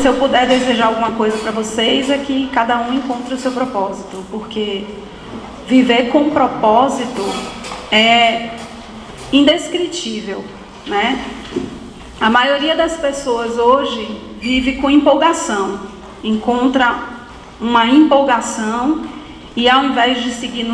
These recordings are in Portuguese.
se eu puder desejar alguma coisa para vocês, é que cada um encontre o seu propósito, porque viver com propósito é indescritível, né? A maioria das pessoas hoje vive com empolgação, encontra uma empolgação e ao invés de seguir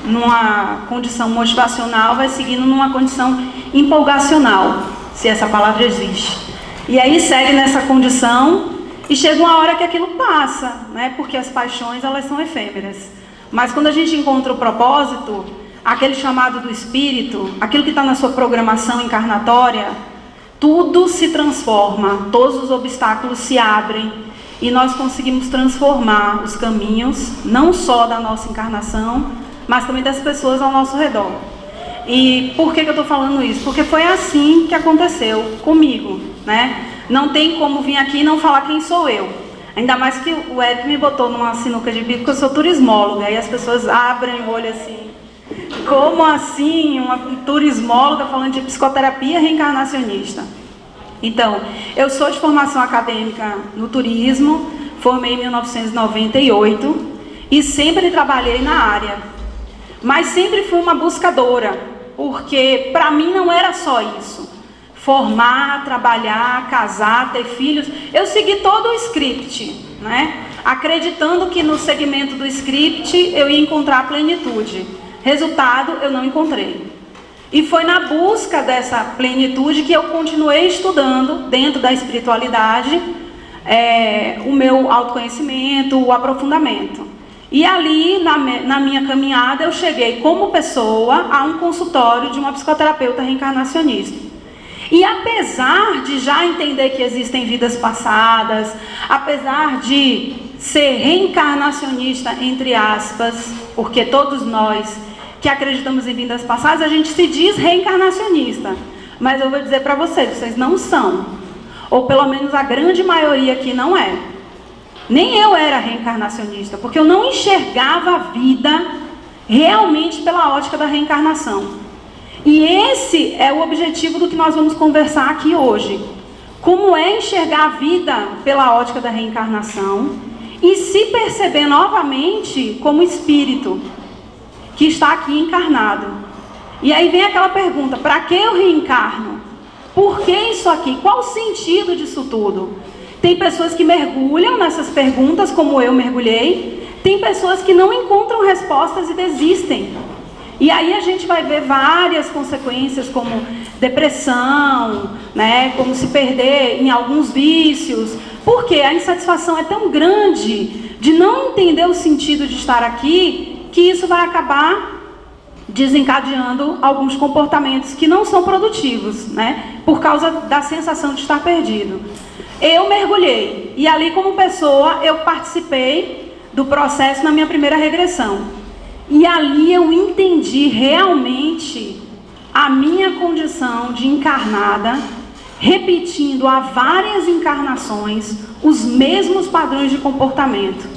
numa condição motivacional, vai seguindo numa condição empolgacional, se essa palavra existe. E aí segue nessa condição e chega uma hora que aquilo passa, né? Porque as paixões, elas são efêmeras. Mas quando a gente encontra o propósito, aquele chamado do Espírito, aquilo que está na sua programação encarnatória, tudo se transforma, todos os obstáculos se abrem e nós conseguimos transformar os caminhos, não só da nossa encarnação, mas também das pessoas ao nosso redor. E por que eu estou falando isso? Porque foi assim que aconteceu comigo, né? Não tem como vir aqui e não falar quem sou eu. Ainda mais que o Eric me botou numa sinuca de bico, porque eu sou turismóloga, e as pessoas abrem o olho assim. Como assim uma turismóloga falando de psicoterapia reencarnacionista? Então, eu sou de formação acadêmica no turismo, formei em 1998 e sempre trabalhei na área. Mas sempre fui uma buscadora, porque para mim não era só isso. Formar, trabalhar, casar, ter filhos. Eu segui todo o script, né? Acreditando que no segmento do script eu ia encontrar a plenitude. Resultado, eu não encontrei. E foi na busca dessa plenitude que eu continuei estudando, dentro da espiritualidade, o meu autoconhecimento, o aprofundamento. E ali, na minha caminhada, eu cheguei como pessoa a um consultório de uma psicoterapeuta reencarnacionista. E apesar de já entender que existem vidas passadas, apesar de ser reencarnacionista, entre aspas, porque todos nós que acreditamos em vidas passadas, a gente se diz reencarnacionista. Mas eu vou dizer para vocês não são. Ou pelo menos a grande maioria aqui não é. Nem eu era reencarnacionista, porque eu não enxergava a vida realmente pela ótica da reencarnação. E esse é o objetivo do que nós vamos conversar aqui hoje. Como é enxergar a vida pela ótica da reencarnação e se perceber novamente como espírito que está aqui encarnado. E aí vem aquela pergunta: para que eu reencarno? Por que isso aqui? Qual o sentido disso tudo? Tem pessoas que mergulham nessas perguntas, como eu mergulhei. Tem pessoas que não encontram respostas e desistem. E aí a gente vai ver várias consequências, como depressão, né? Como se perder em alguns vícios. Porque a insatisfação é tão grande de não entender o sentido de estar aqui, que isso vai acabar desencadeando alguns comportamentos que não são produtivos, né? Por causa da sensação de estar perdido. Eu mergulhei, e ali como pessoa eu participei do processo na minha primeira regressão. E ali eu entendi realmente a minha condição de encarnada, repetindo há várias encarnações os mesmos padrões de comportamento.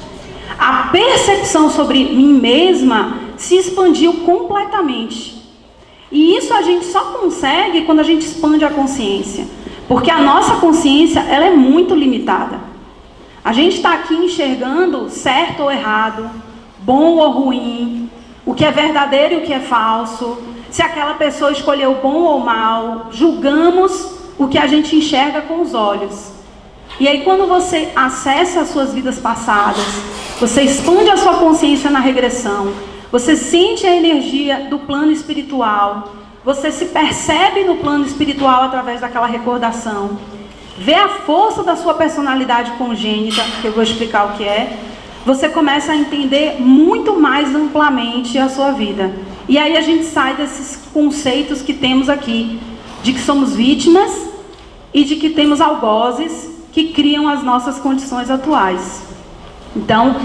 A percepção sobre mim mesma se expandiu completamente. E isso a gente só consegue quando a gente expande a consciência. Porque a nossa consciência, ela é muito limitada. A gente está aqui enxergando certo ou errado, bom ou ruim, o que é verdadeiro e o que é falso, se aquela pessoa escolheu bom ou mal, julgamos o que a gente enxerga com os olhos. E aí quando você acessa as suas vidas passadas, você expande a sua consciência na regressão, você sente a energia do plano espiritual, você se percebe no plano espiritual através daquela recordação, vê a força da sua personalidade congênita, que eu vou explicar o que é, você começa a entender muito mais amplamente a sua vida. E aí a gente sai desses conceitos que temos aqui, de que somos vítimas e de que temos algozes que criam as nossas condições atuais. Então,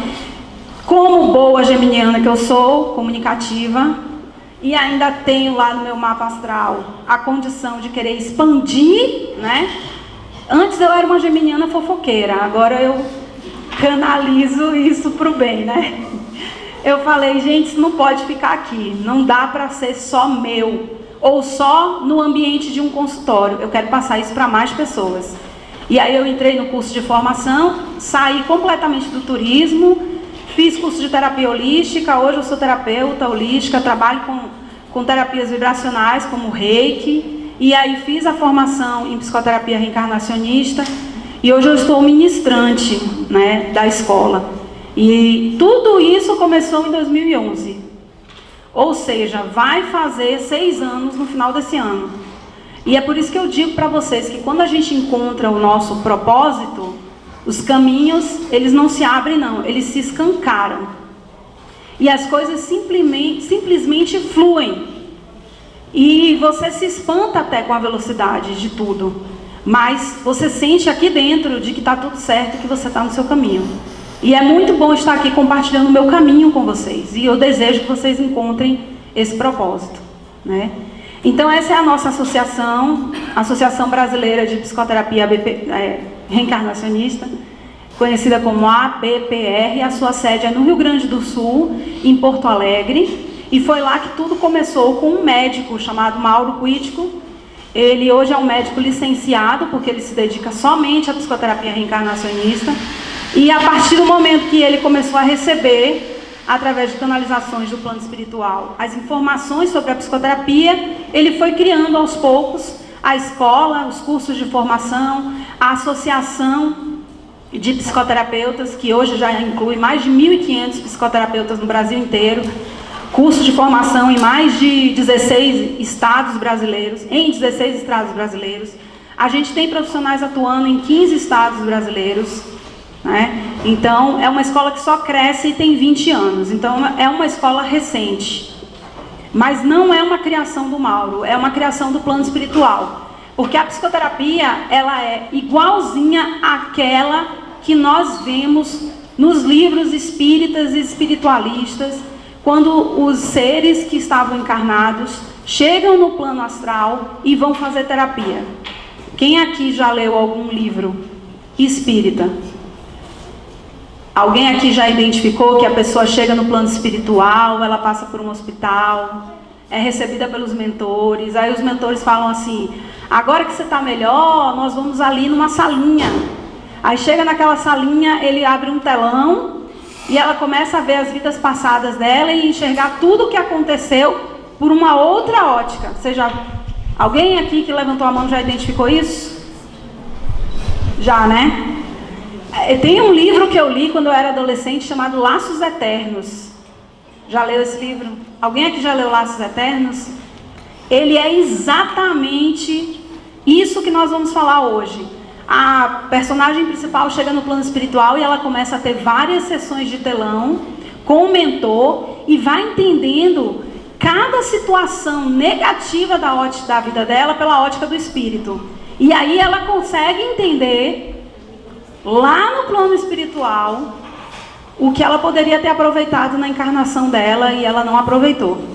como boa geminiana que eu sou, comunicativa, e ainda tenho lá no meu mapa astral a condição de querer expandir, né? Antes eu era uma geminiana fofoqueira, agora eu canalizo isso para o bem, né? Eu falei, gente, isso não pode ficar aqui, não dá para ser só meu, ou só no ambiente de um consultório, eu quero passar isso para mais pessoas. E aí eu entrei no curso de formação, saí completamente do turismo, fiz curso de terapia holística, hoje eu sou terapeuta holística, trabalho com terapias vibracionais, como Reiki, e aí fiz a formação em psicoterapia reencarnacionista, e hoje eu estou ministrante, né, da escola. E tudo isso começou em 2011. Ou seja, vai fazer 6 anos no final desse ano. E é por isso que eu digo para vocês que quando a gente encontra o nosso propósito, os caminhos, eles não se abrem não, eles se escancaram. E as coisas simplesmente fluem. E você se espanta até com a velocidade de tudo. Mas você sente aqui dentro de que está tudo certo, que você está no seu caminho. E é muito bom estar aqui compartilhando o meu caminho com vocês. E eu desejo que vocês encontrem esse propósito, né? Então essa é a nossa associação, Associação Brasileira de Psicoterapia Reencarnacionista, conhecida como ABPR. A sua sede é no Rio Grande do Sul, em Porto Alegre. E foi lá que tudo começou com um médico chamado Mauro Quitico. Ele hoje é um médico licenciado, porque ele se dedica somente à psicoterapia reencarnacionista. E a partir do momento que ele começou a receber, através de canalizações do plano espiritual, as informações sobre a psicoterapia, ele foi criando aos poucos a escola, os cursos de formação, a associação de psicoterapeutas, que hoje já inclui mais de 1.500 psicoterapeutas no Brasil inteiro, cursos de formação em mais de 16 estados brasileiros, A gente tem profissionais atuando em 15 estados brasileiros, né? Então, é uma escola que só cresce e tem 20 anos. Então, é uma escola recente. Mas não é uma criação do Mauro, é uma criação do plano espiritual. Porque a psicoterapia, ela é igualzinha àquela que nós vemos nos livros espíritas e espiritualistas, quando os seres que estavam encarnados chegam no plano astral e vão fazer terapia. Quem aqui já leu algum livro espírita? Alguém aqui já identificou que a pessoa chega no plano espiritual, ela passa por um hospital, é recebida pelos mentores, aí os mentores falam assim: agora que você está melhor, nós vamos ali numa salinha. Aí chega naquela salinha, ele abre um telão e ela começa a ver as vidas passadas dela e enxergar tudo o que aconteceu por uma outra ótica. Alguém aqui que levantou a mão já identificou isso? Já, né? Tem um livro que eu li quando eu era adolescente chamado Laços Eternos. Já leu esse livro? Alguém aqui já leu Laços Eternos? Ele é exatamente isso que nós vamos falar hoje. A personagem principal chega no plano espiritual e ela começa a ter várias sessões de telão com o mentor e vai entendendo cada situação negativa da vida dela pela ótica do espírito. E aí ela consegue entender lá no plano espiritual o que ela poderia ter aproveitado na encarnação dela e ela não aproveitou.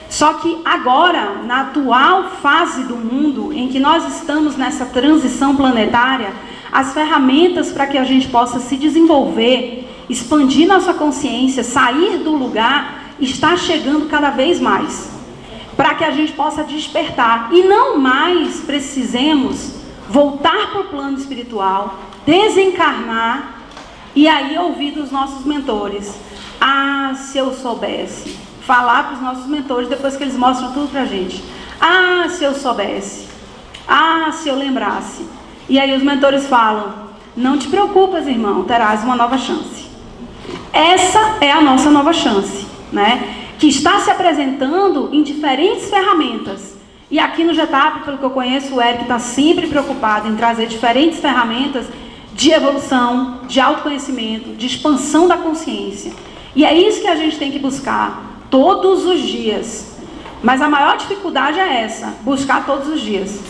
Só que agora, na atual fase do mundo, em que nós estamos nessa transição planetária, as ferramentas para que a gente possa se desenvolver, expandir nossa consciência, sair do lugar, está chegando cada vez mais. Para que a gente possa despertar e não mais precisemos voltar para o plano espiritual, desencarnar e aí ouvir dos nossos mentores: ah, se eu soubesse. Falar para os nossos mentores depois que eles mostram tudo para a gente: ah, se eu soubesse. Ah, se eu lembrasse. E aí os mentores falam: não te preocupas, irmão, terás uma nova chance. Essa é a nossa nova chance, né? Que está se apresentando em diferentes ferramentas. E aqui no GETAP, pelo que eu conheço, o Eric está sempre preocupado em trazer diferentes ferramentas de evolução, de autoconhecimento, de expansão da consciência. E é isso que a gente tem que buscar todos os dias. Mas a maior dificuldade é essa: buscar todos os dias.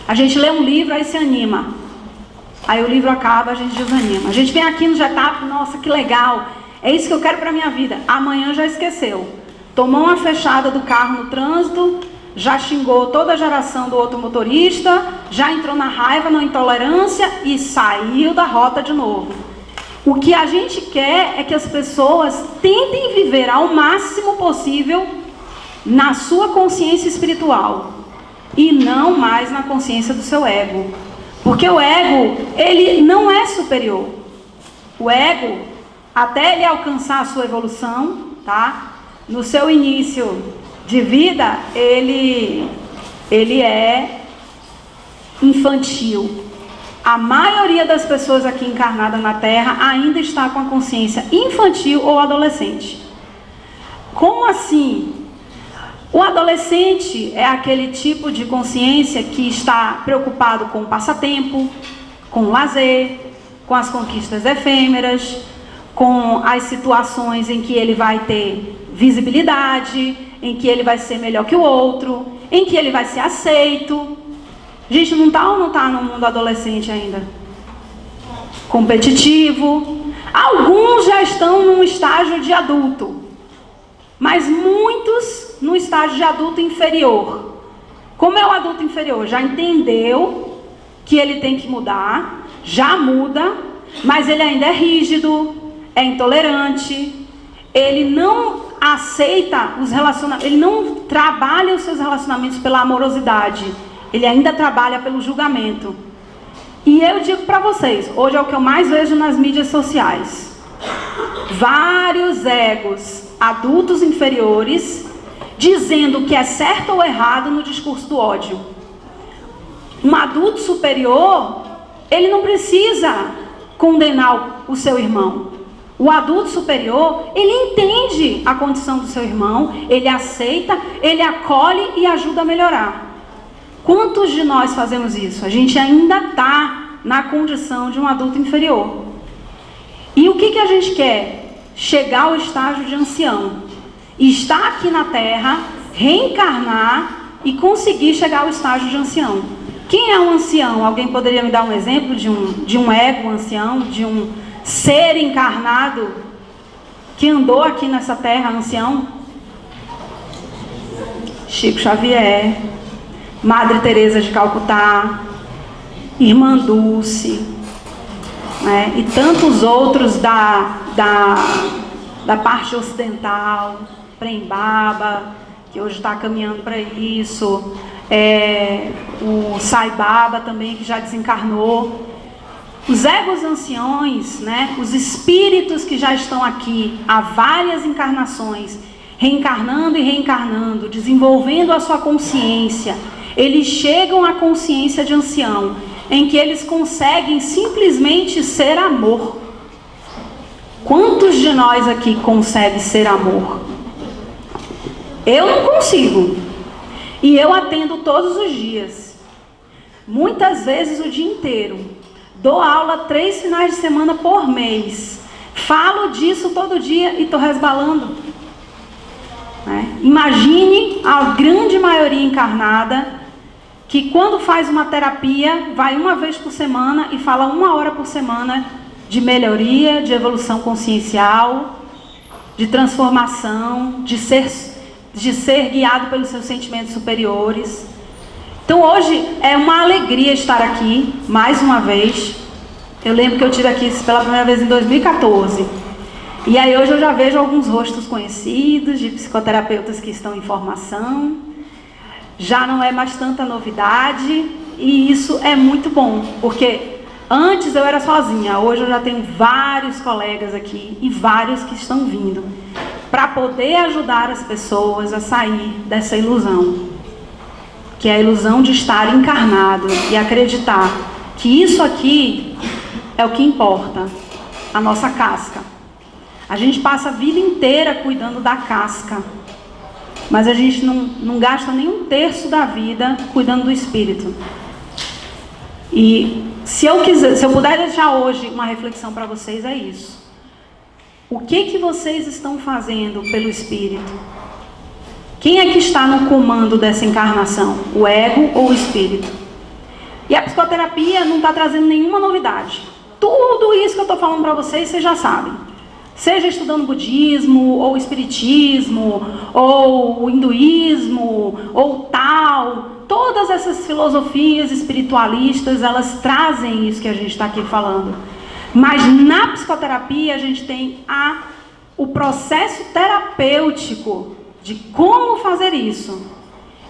A gente lê um livro, aí se anima. Aí o livro acaba, a gente desanima. A gente vem aqui no GETAP, nossa, que legal, é isso que eu quero para a minha vida. Amanhã já esqueceu. Tomou uma fechada do carro no trânsito, já xingou toda a geração do outro motorista, já entrou na raiva, na intolerância e saiu da rota de novo. O que a gente quer é que as pessoas tentem viver ao máximo possível na sua consciência espiritual e não mais na consciência do seu ego. Porque o ego, ele não é superior. O ego, até ele alcançar a sua evolução, tá? No seu início de vida, ele é infantil. A maioria das pessoas aqui encarnadas na Terra ainda está com a consciência infantil ou adolescente. Como assim? O adolescente é aquele tipo de consciência que está preocupado com o passatempo, com o lazer, com as conquistas efêmeras, com as situações em que ele vai ter visibilidade, em que ele vai ser melhor que o outro, em que ele vai ser aceito. Gente, não está ou não está no mundo adolescente ainda? Competitivo. Alguns já estão num estágio de adulto, mas muitos no estágio de adulto inferior. Como é o adulto inferior? Já entendeu que ele tem que mudar, já muda, mas ele ainda é rígido, é intolerante, ele não aceita os relacionamentos, ele não trabalha os seus relacionamentos pela amorosidade, ele ainda trabalha pelo julgamento. E eu digo para vocês, hoje é o que eu mais vejo nas mídias sociais. Vários egos adultos inferiores dizendo o que é certo ou errado no discurso do ódio. Um adulto superior, ele não precisa condenar o seu irmão. O adulto superior, ele entende a condição do seu irmão, ele aceita, ele acolhe e ajuda a melhorar. Quantos de nós fazemos isso? A gente ainda está na condição de um adulto inferior. E o que a gente quer? Chegar ao estágio de ancião. Estar aqui na Terra, reencarnar e conseguir chegar ao estágio de ancião. Quem é um ancião? Alguém poderia me dar um exemplo de um ego ancião, de um ser encarnado que andou aqui nessa Terra, ancião? Chico Xavier, Madre Teresa de Calcutá, Irmã Dulce, né? E tantos outros da parte ocidental, Prembaba, que hoje está caminhando para isso, o Sai Baba também, que já desencarnou. Os egos anciões, né? Os espíritos que já estão aqui há várias encarnações, reencarnando e reencarnando, desenvolvendo a sua consciência, eles chegam à consciência de ancião, em que eles conseguem simplesmente ser amor. Quantos de nós aqui conseguem ser amor? Eu não consigo. E eu atendo todos os dias. Muitas vezes o dia inteiro. Dou aula 3 finais de semana por mês. Falo disso todo dia e estou resbalando. Né? Imagine a grande maioria encarnada que quando faz uma terapia, vai uma vez por semana e fala 1 hora por semana de melhoria, de evolução consciencial, de transformação, de ser guiado pelos seus sentimentos superiores. Então hoje é uma alegria estar aqui, mais uma vez. Eu lembro que eu estive aqui pela primeira vez em 2014. E aí hoje eu já vejo alguns rostos conhecidos, de psicoterapeutas que estão em formação. Já não é mais tanta novidade, e isso é muito bom, porque antes eu era sozinha, hoje eu já tenho vários colegas aqui e vários que estão vindo para poder ajudar as pessoas a sair dessa ilusão, que é a ilusão de estar encarnado e acreditar que isso aqui é o que importa, a nossa casca. A gente passa a vida inteira cuidando da casca, mas a gente não gasta nem 1/3 da vida cuidando do espírito. E se eu puder deixar hoje uma reflexão para vocês, é isso. O que vocês estão fazendo pelo espírito? Quem é que está no comando dessa encarnação? O ego ou o espírito? E a psicoterapia não está trazendo nenhuma novidade. Tudo isso que eu estou falando para vocês já sabem. Seja estudando budismo, ou espiritismo, ou hinduísmo, ou tal, todas essas filosofias espiritualistas, elas trazem isso que a gente está aqui falando. Mas na psicoterapia a gente tem o processo terapêutico de como fazer isso.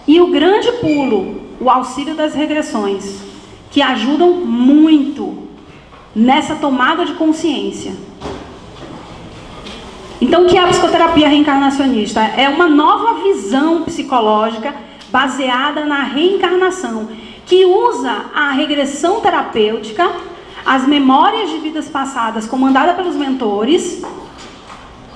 E o grande pulo, o auxílio das regressões, que ajudam muito nessa tomada de consciência. Então, o que é a psicoterapia reencarnacionista? É uma nova visão psicológica baseada na reencarnação, que usa a regressão terapêutica, as memórias de vidas passadas comandadas pelos mentores,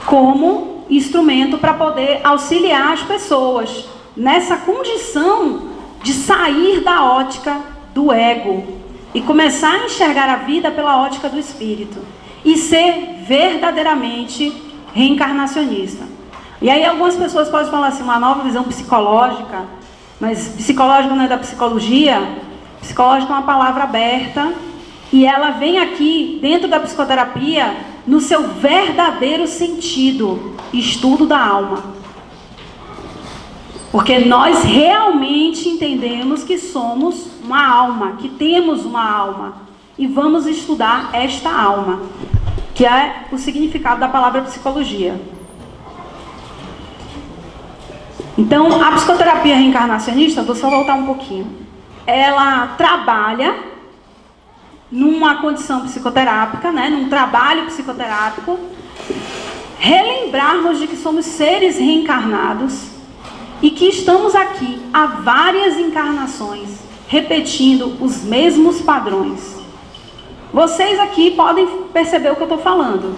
como instrumento para poder auxiliar as pessoas nessa condição de sair da ótica do ego e começar a enxergar a vida pela ótica do espírito e ser verdadeiramente reencarnacionista. E aí algumas pessoas podem falar assim, uma nova visão psicológica, mas psicológica não é da psicologia. Psicológica é uma palavra aberta e ela vem aqui dentro da psicoterapia no seu verdadeiro sentido, estudo da alma. Porque nós realmente entendemos que somos uma alma, que temos uma alma. E vamos estudar esta alma, que é o significado da palavra psicologia. Então, a psicoterapia reencarnacionista, vou só voltar um pouquinho. Ela trabalha numa condição psicoterápica, né, num trabalho psicoterápico, relembrarmos de que somos seres reencarnados e que estamos aqui há várias encarnações, repetindo os mesmos padrões. Vocês aqui podem perceber o que eu estou falando.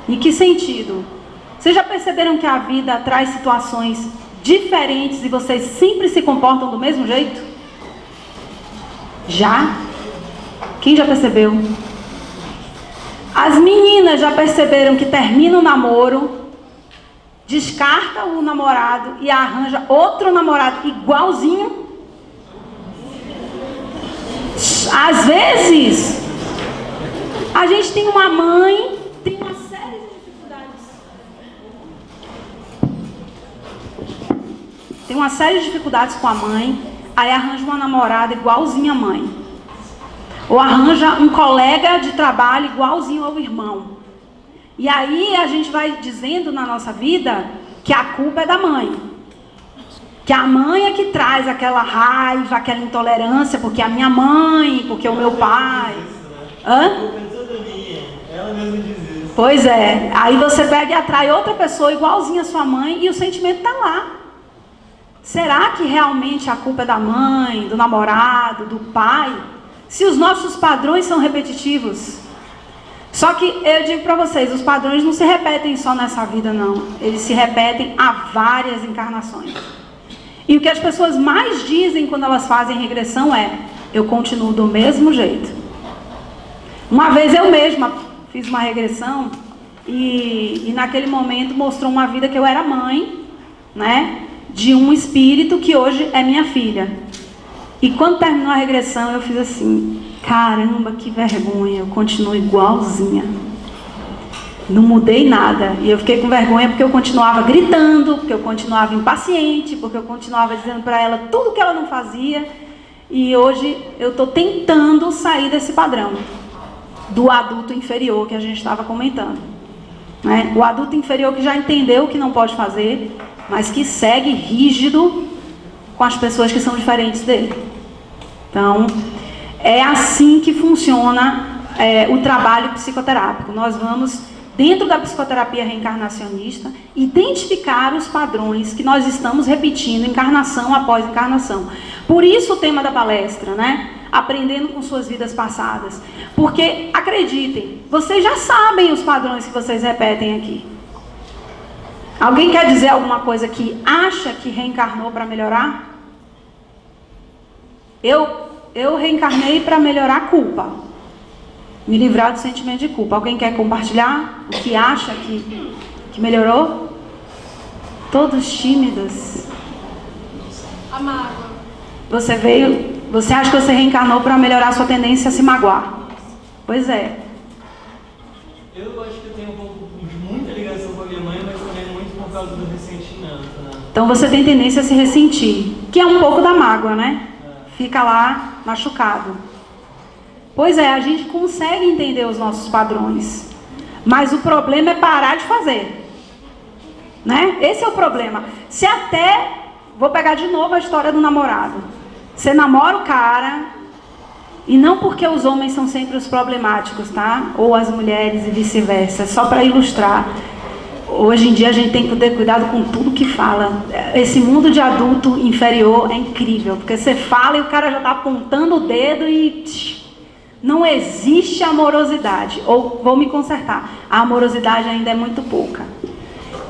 Em que sentido? Vocês já perceberam que a vida traz situações diferentes e vocês sempre se comportam do mesmo jeito? Já? Quem já percebeu? As meninas já perceberam que termina o namoro, descarta o namorado e arranja outro namorado igualzinho? Às vezes, a gente tem uma mãe, tem uma série de dificuldades. Tem uma série de dificuldades com a mãe, aí arranja uma namorada igualzinha à mãe. Ou arranja um colega de trabalho igualzinho ao irmão. E aí a gente vai dizendo na nossa vida que a culpa é da mãe. Que a mãe é que traz aquela raiva, aquela intolerância, porque a minha mãe, porque o meu pai. Hã? Ela mesma diz isso. Pois é. Aí você pega e atrai outra pessoa igualzinha à sua mãe e o sentimento está lá. Será que realmente a culpa é da mãe, do namorado, do pai? Se os nossos padrões são repetitivos. Só que eu digo para vocês, os padrões não se repetem só nessa vida, não. Eles se repetem há várias encarnações. E o que as pessoas mais dizem quando elas fazem regressão é: eu continuo do mesmo jeito. Uma vez eu mesma fiz uma regressão e naquele momento mostrou uma vida que eu era mãe, né, de um espírito que hoje é minha filha. E quando terminou a regressão eu fiz assim: caramba, que vergonha, eu continuo igualzinha. Não mudei nada. E eu fiquei com vergonha porque eu continuava gritando, porque eu continuava impaciente, porque eu continuava dizendo para ela tudo que ela não fazia. E hoje eu estou tentando sair desse padrão do adulto inferior que a gente estava comentando, né? O adulto inferior que já entendeu o que não pode fazer, mas que segue rígido com as pessoas que são diferentes dele. Então, é assim que funciona o trabalho psicoterápico. Nós vamos, dentro da psicoterapia reencarnacionista, identificar os padrões que nós estamos repetindo encarnação após encarnação. Por isso o tema da palestra, né? Aprendendo com suas vidas passadas. Porque, acreditem, vocês já sabem os padrões que vocês repetem aqui. Alguém quer dizer alguma coisa que acha que reencarnou para melhorar? Eu reencarnei para melhorar a culpa. Me livrar do sentimento de culpa. Alguém quer compartilhar o que acha que melhorou? Todos tímidos. A mágoa. Você acha que você reencarnou para melhorar a sua tendência a se magoar? Pois é. Eu acho que eu tenho muita ligação com a minha mãe, mas também muito por causa do ressentimento, né? Então você tem tendência a se ressentir, que é um pouco da mágoa, né? Fica lá machucado. Pois é, a gente consegue entender os nossos padrões, mas o problema é parar de fazer, né? Esse é o problema. Se até, vou pegar de novo a história do namorado. Você namora o cara, E não porque os homens são sempre os problemáticos, tá? Ou as mulheres e vice-versa. Só para ilustrar. Hoje em dia a gente tem que ter cuidado com tudo que fala. Esse mundo de adulto inferior é incrível. Porque você fala e o cara já está apontando o dedo e... Não existe amorosidade. Ou, vou me consertar, a amorosidade ainda é muito pouca.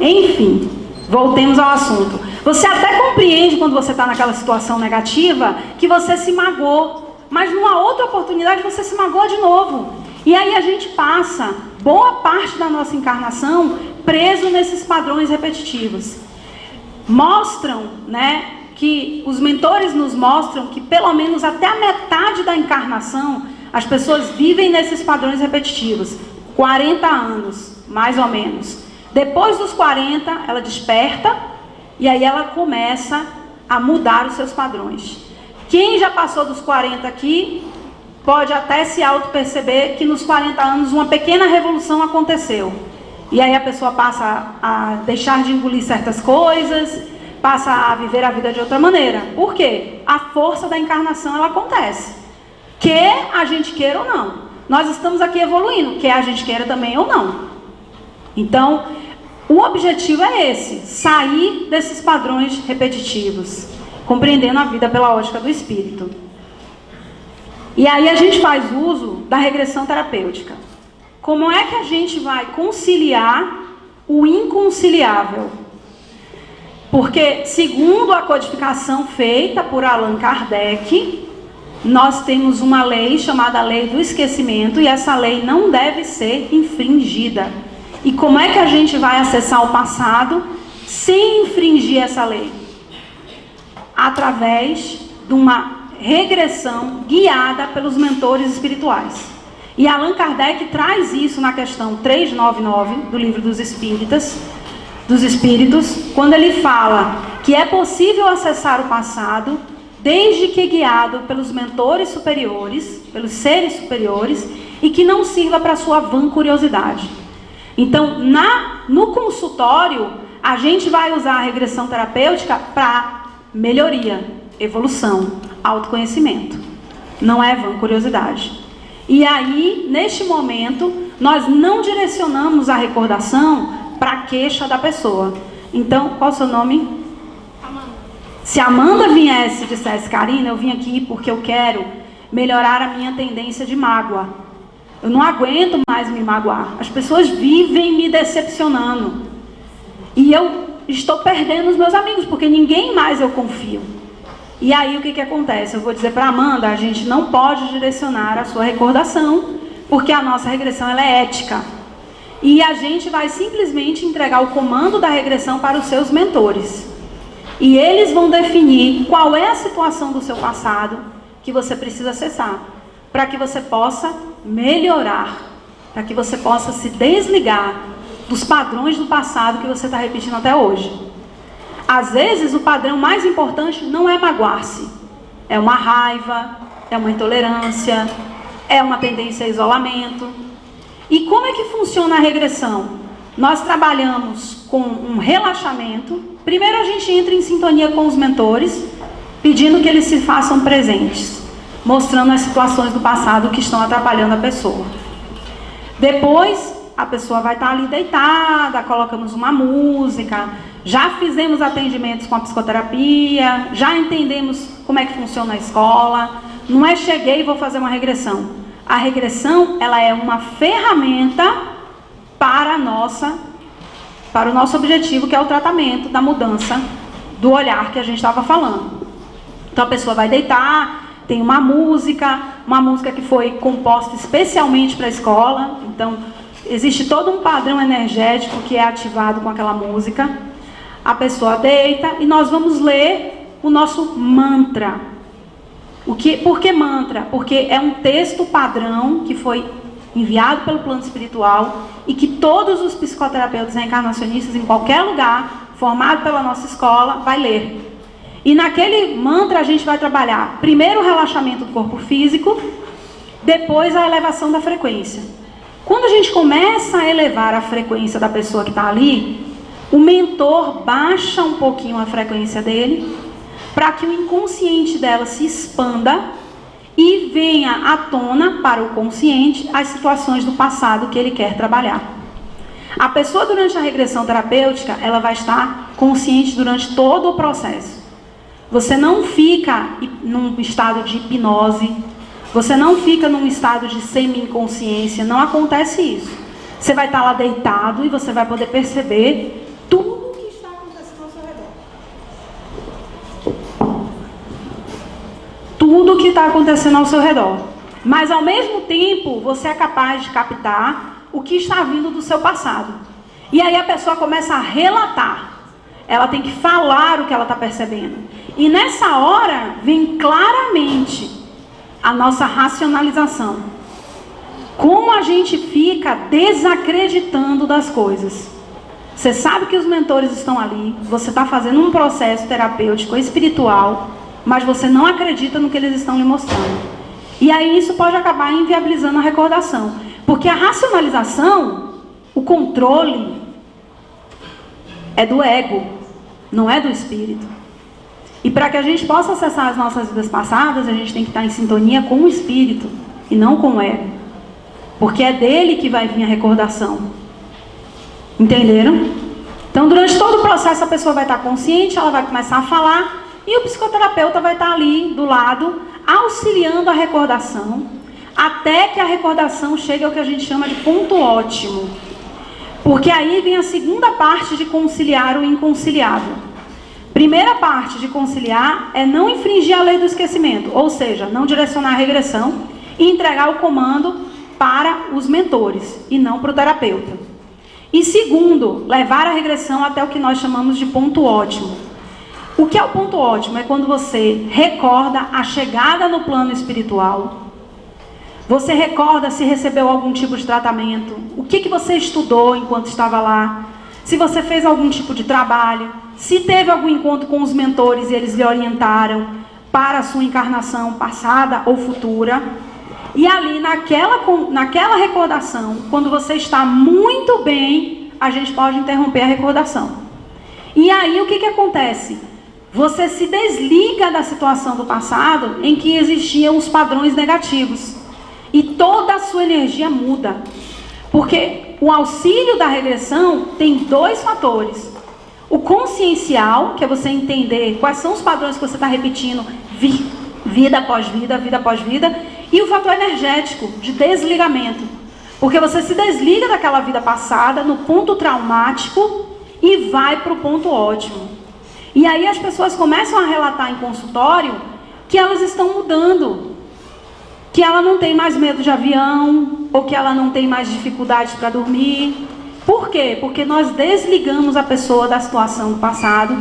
Enfim, voltemos ao assunto. Você até compreende quando você está naquela situação negativa que você se magoou. Mas numa outra oportunidade você se magoa de novo. E aí a gente passa boa parte da nossa encarnação preso nesses padrões repetitivos. Mostram, né, que os mentores nos mostram que pelo menos até a metade da encarnação as pessoas vivem nesses padrões repetitivos. 40 anos, mais ou menos. Depois dos 40, ela desperta e aí ela começa a mudar os seus padrões. Quem já passou dos 40 aqui, pode até se auto-perceber que nos 40 anos uma pequena revolução aconteceu. E aí a pessoa passa a deixar de engolir certas coisas, passa a viver a vida de outra maneira. Por quê? A força da encarnação, ela acontece. Quer a gente queira ou não. Nós estamos aqui evoluindo, quer a gente queira também ou não. Então, o objetivo é esse, sair desses padrões repetitivos, compreendendo a vida pela ótica do espírito. E aí a gente faz uso da regressão terapêutica. Como é que a gente vai conciliar o inconciliável? Porque, segundo a codificação feita por Allan Kardec, nós temos uma lei chamada Lei do Esquecimento e essa lei não deve ser infringida. E como é que a gente vai acessar o passado sem infringir essa lei? Através de uma regressão guiada pelos mentores espirituais. E Allan Kardec traz isso na questão 399 do Livro dos Espíritos, quando ele fala que é possível acessar o passado desde que guiado pelos mentores superiores, pelos seres superiores, e que não sirva para sua vã curiosidade. Então, no consultório, a gente vai usar a regressão terapêutica para melhoria, evolução, autoconhecimento. Não é vã curiosidade. E aí, neste momento, nós não direcionamos a recordação para a queixa da pessoa. Então, qual é o seu nome? Se a Amanda viesse e dissesse, Karina, eu vim aqui porque eu quero melhorar a minha tendência de mágoa. Eu não aguento mais me magoar. As pessoas vivem me decepcionando. E eu estou perdendo os meus amigos, porque ninguém mais eu confio. E aí o que acontece? Eu vou dizer para a Amanda, a gente não pode direcionar a sua recordação, porque a nossa regressão ela é ética. E a gente vai simplesmente entregar o comando da regressão para os seus mentores. E eles vão definir qual é a situação do seu passado que você precisa acessar, para que você possa melhorar, para que você possa se desligar dos padrões do passado que você está repetindo até hoje. Às vezes o padrão mais importante não é magoar-se, é uma raiva, é uma intolerância, é uma tendência a isolamento. E como é que funciona a regressão? Nós trabalhamos com um relaxamento. Primeiro a gente entra em sintonia com os mentores, pedindo que eles se façam presentes, mostrando as situações do passado que estão atrapalhando a pessoa. Depois, a pessoa vai estar ali deitada, colocamos uma música, já fizemos atendimentos com a psicoterapia, já entendemos como é que funciona a escola. Não é cheguei e vou fazer uma regressão. A regressão, ela é uma ferramenta para o nosso objetivo, que é o tratamento da mudança do olhar que a gente estava falando. Então a pessoa vai deitar, tem uma música que foi composta especialmente para a escola. Então existe todo um padrão energético que é ativado com aquela música. A pessoa deita e nós vamos ler o nosso mantra. Por que mantra? Porque é um texto padrão que foi enviado pelo plano espiritual e que todos os psicoterapeutas reencarnacionistas em qualquer lugar, formado pela nossa escola, vai ler. E naquele mantra a gente vai trabalhar primeiro o relaxamento do corpo físico, depois a elevação da frequência. Quando a gente começa a elevar a frequência da pessoa que está ali, o mentor baixa um pouquinho a frequência dele, para que o inconsciente dela se expanda e venha à tona para o consciente as situações do passado que ele quer trabalhar. A pessoa, durante a regressão terapêutica, ela vai estar consciente durante todo o processo. Você não fica num estado de hipnose, você não fica num estado de semi-inconsciência, não acontece isso. Você vai estar lá deitado e você vai poder perceber tudo o que está acontecendo ao seu redor. Tudo o que está acontecendo ao seu redor. Mas, ao mesmo tempo, você é capaz de captar o que está vindo do seu passado. E aí a pessoa começa a relatar. Ela tem que falar o que ela está percebendo. E nessa hora, vem claramente a nossa racionalização. Como a gente fica desacreditando das coisas. Você sabe que os mentores estão ali, você está fazendo um processo terapêutico, espiritual, mas você não acredita no que eles estão lhe mostrando. E aí isso pode acabar inviabilizando a recordação. Porque a racionalização, o controle, é do ego, não é do espírito. E para que a gente possa acessar as nossas vidas passadas, a gente tem que estar em sintonia com o espírito e não com o ego. Porque é dele que vai vir a recordação. Entenderam? Então, durante todo o processo, a pessoa vai estar consciente, ela vai começar a falar, e o psicoterapeuta vai estar ali, do lado, auxiliando a recordação, até que a recordação chegue ao que a gente chama de ponto ótimo. Porque aí vem a segunda parte de conciliar o inconciliável. Primeira parte de conciliar é não infringir a lei do esquecimento, ou seja, não direcionar a regressão e entregar o comando para os mentores e não para o terapeuta. E segundo, levar a regressão até o que nós chamamos de ponto ótimo. O que é o ponto ótimo? É quando você recorda a chegada no plano espiritual. Você recorda se recebeu algum tipo de tratamento, o que você estudou enquanto estava lá, se você fez algum tipo de trabalho, se teve algum encontro com os mentores e eles lhe orientaram para a sua encarnação passada ou futura. E ali, naquela recordação, quando você está muito bem, a gente pode interromper a recordação. E aí, o que acontece? Você se desliga da situação do passado em que existiam os padrões negativos. E toda a sua energia muda. Porque o auxílio da regressão tem dois fatores. O consciencial, que é você entender quais são os padrões que você está repetindo vida após vida, vida após vida. E o fator energético, de desligamento. Porque você se desliga daquela vida passada, no ponto traumático, e vai para o ponto ótimo. E aí as pessoas começam a relatar em consultório que elas estão mudando. Que ela não tem mais medo de avião, ou que ela não tem mais dificuldades para dormir. Por quê? Porque nós desligamos a pessoa da situação do passado,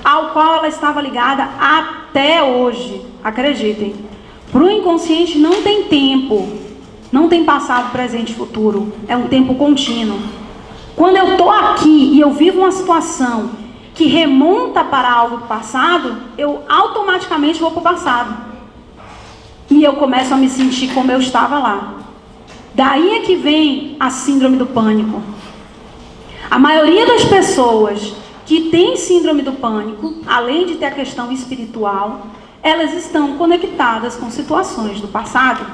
ao qual ela estava ligada até hoje. Acreditem. Para o inconsciente não tem tempo, não tem passado, presente e futuro. É um tempo contínuo. Quando eu estou aqui e eu vivo uma situação que remonta para algo do passado, eu automaticamente vou para o passado. E eu começo a me sentir como eu estava lá. Daí é que vem a síndrome do pânico. A maioria das pessoas que tem síndrome do pânico, além de ter a questão espiritual, elas estão conectadas com situações do passado,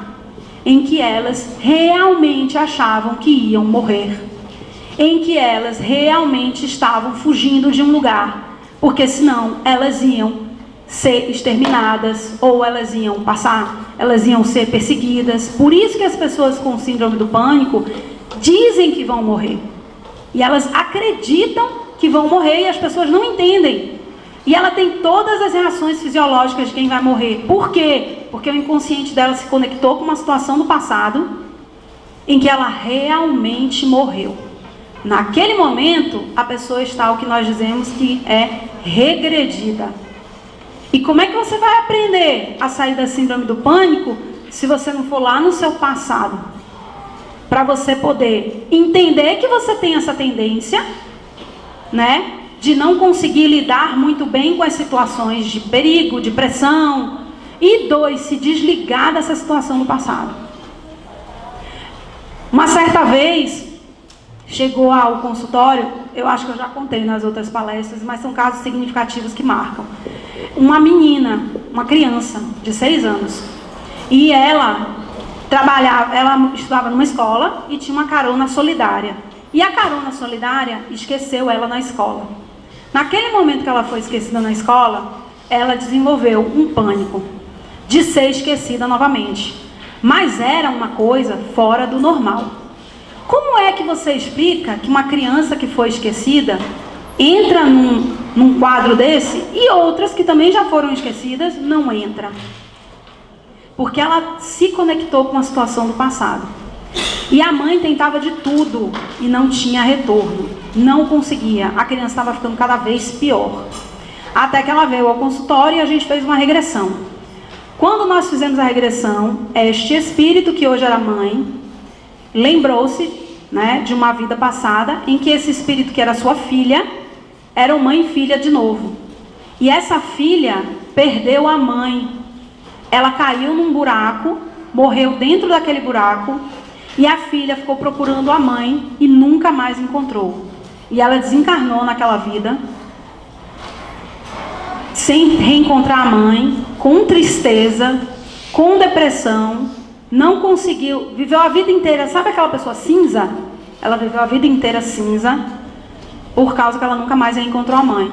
em que elas realmente achavam que iam morrer, em que elas realmente estavam fugindo de um lugar, porque senão elas iam ser exterminadas, ou elas iam ser perseguidas. Por isso que as pessoas com síndrome do pânico dizem que vão morrer. E elas acreditam que vão morrer e as pessoas não entendem. E ela tem todas as reações fisiológicas de quem vai morrer. Por quê? Porque o inconsciente dela se conectou com uma situação do passado em que ela realmente morreu. Naquele momento, a pessoa está o que nós dizemos que é regredida. E como é que você vai aprender a sair da síndrome do pânico se você não for lá no seu passado? Para você poder entender que você tem essa tendência, né, de não conseguir lidar muito bem com as situações de perigo, de pressão. E 2, se desligar dessa situação do passado. Uma certa vez, chegou ao consultório, eu acho que eu já contei nas outras palestras, mas são casos significativos que marcam. Uma menina, uma criança de 6 anos. E ela estudava numa escola e tinha uma carona solidária. E a carona solidária esqueceu ela na escola. Naquele momento que ela foi esquecida na escola, ela desenvolveu um pânico de ser esquecida novamente. Mas era uma coisa fora do normal. Como é que você explica que uma criança que foi esquecida entra num quadro desse e outras que também já foram esquecidas não entram? Porque ela se conectou com a situação do passado. E a mãe tentava de tudo e não tinha retorno. Não conseguia. A criança estava ficando cada vez pior. Até que ela veio ao consultório e a gente fez uma regressão. Quando nós fizemos a regressão, este espírito que hoje era mãe, lembrou-se, né, de uma vida passada em que esse espírito que era sua filha, era mãe e filha de novo. E essa filha perdeu a mãe. Ela caiu num buraco, morreu dentro daquele buraco, e a filha ficou procurando a mãe e nunca mais encontrou. E ela desencarnou naquela vida, sem reencontrar a mãe, com tristeza, com depressão, não conseguiu, viveu a vida inteira, sabe aquela pessoa cinza? Ela viveu a vida inteira cinza, por causa que ela nunca mais reencontrou a mãe.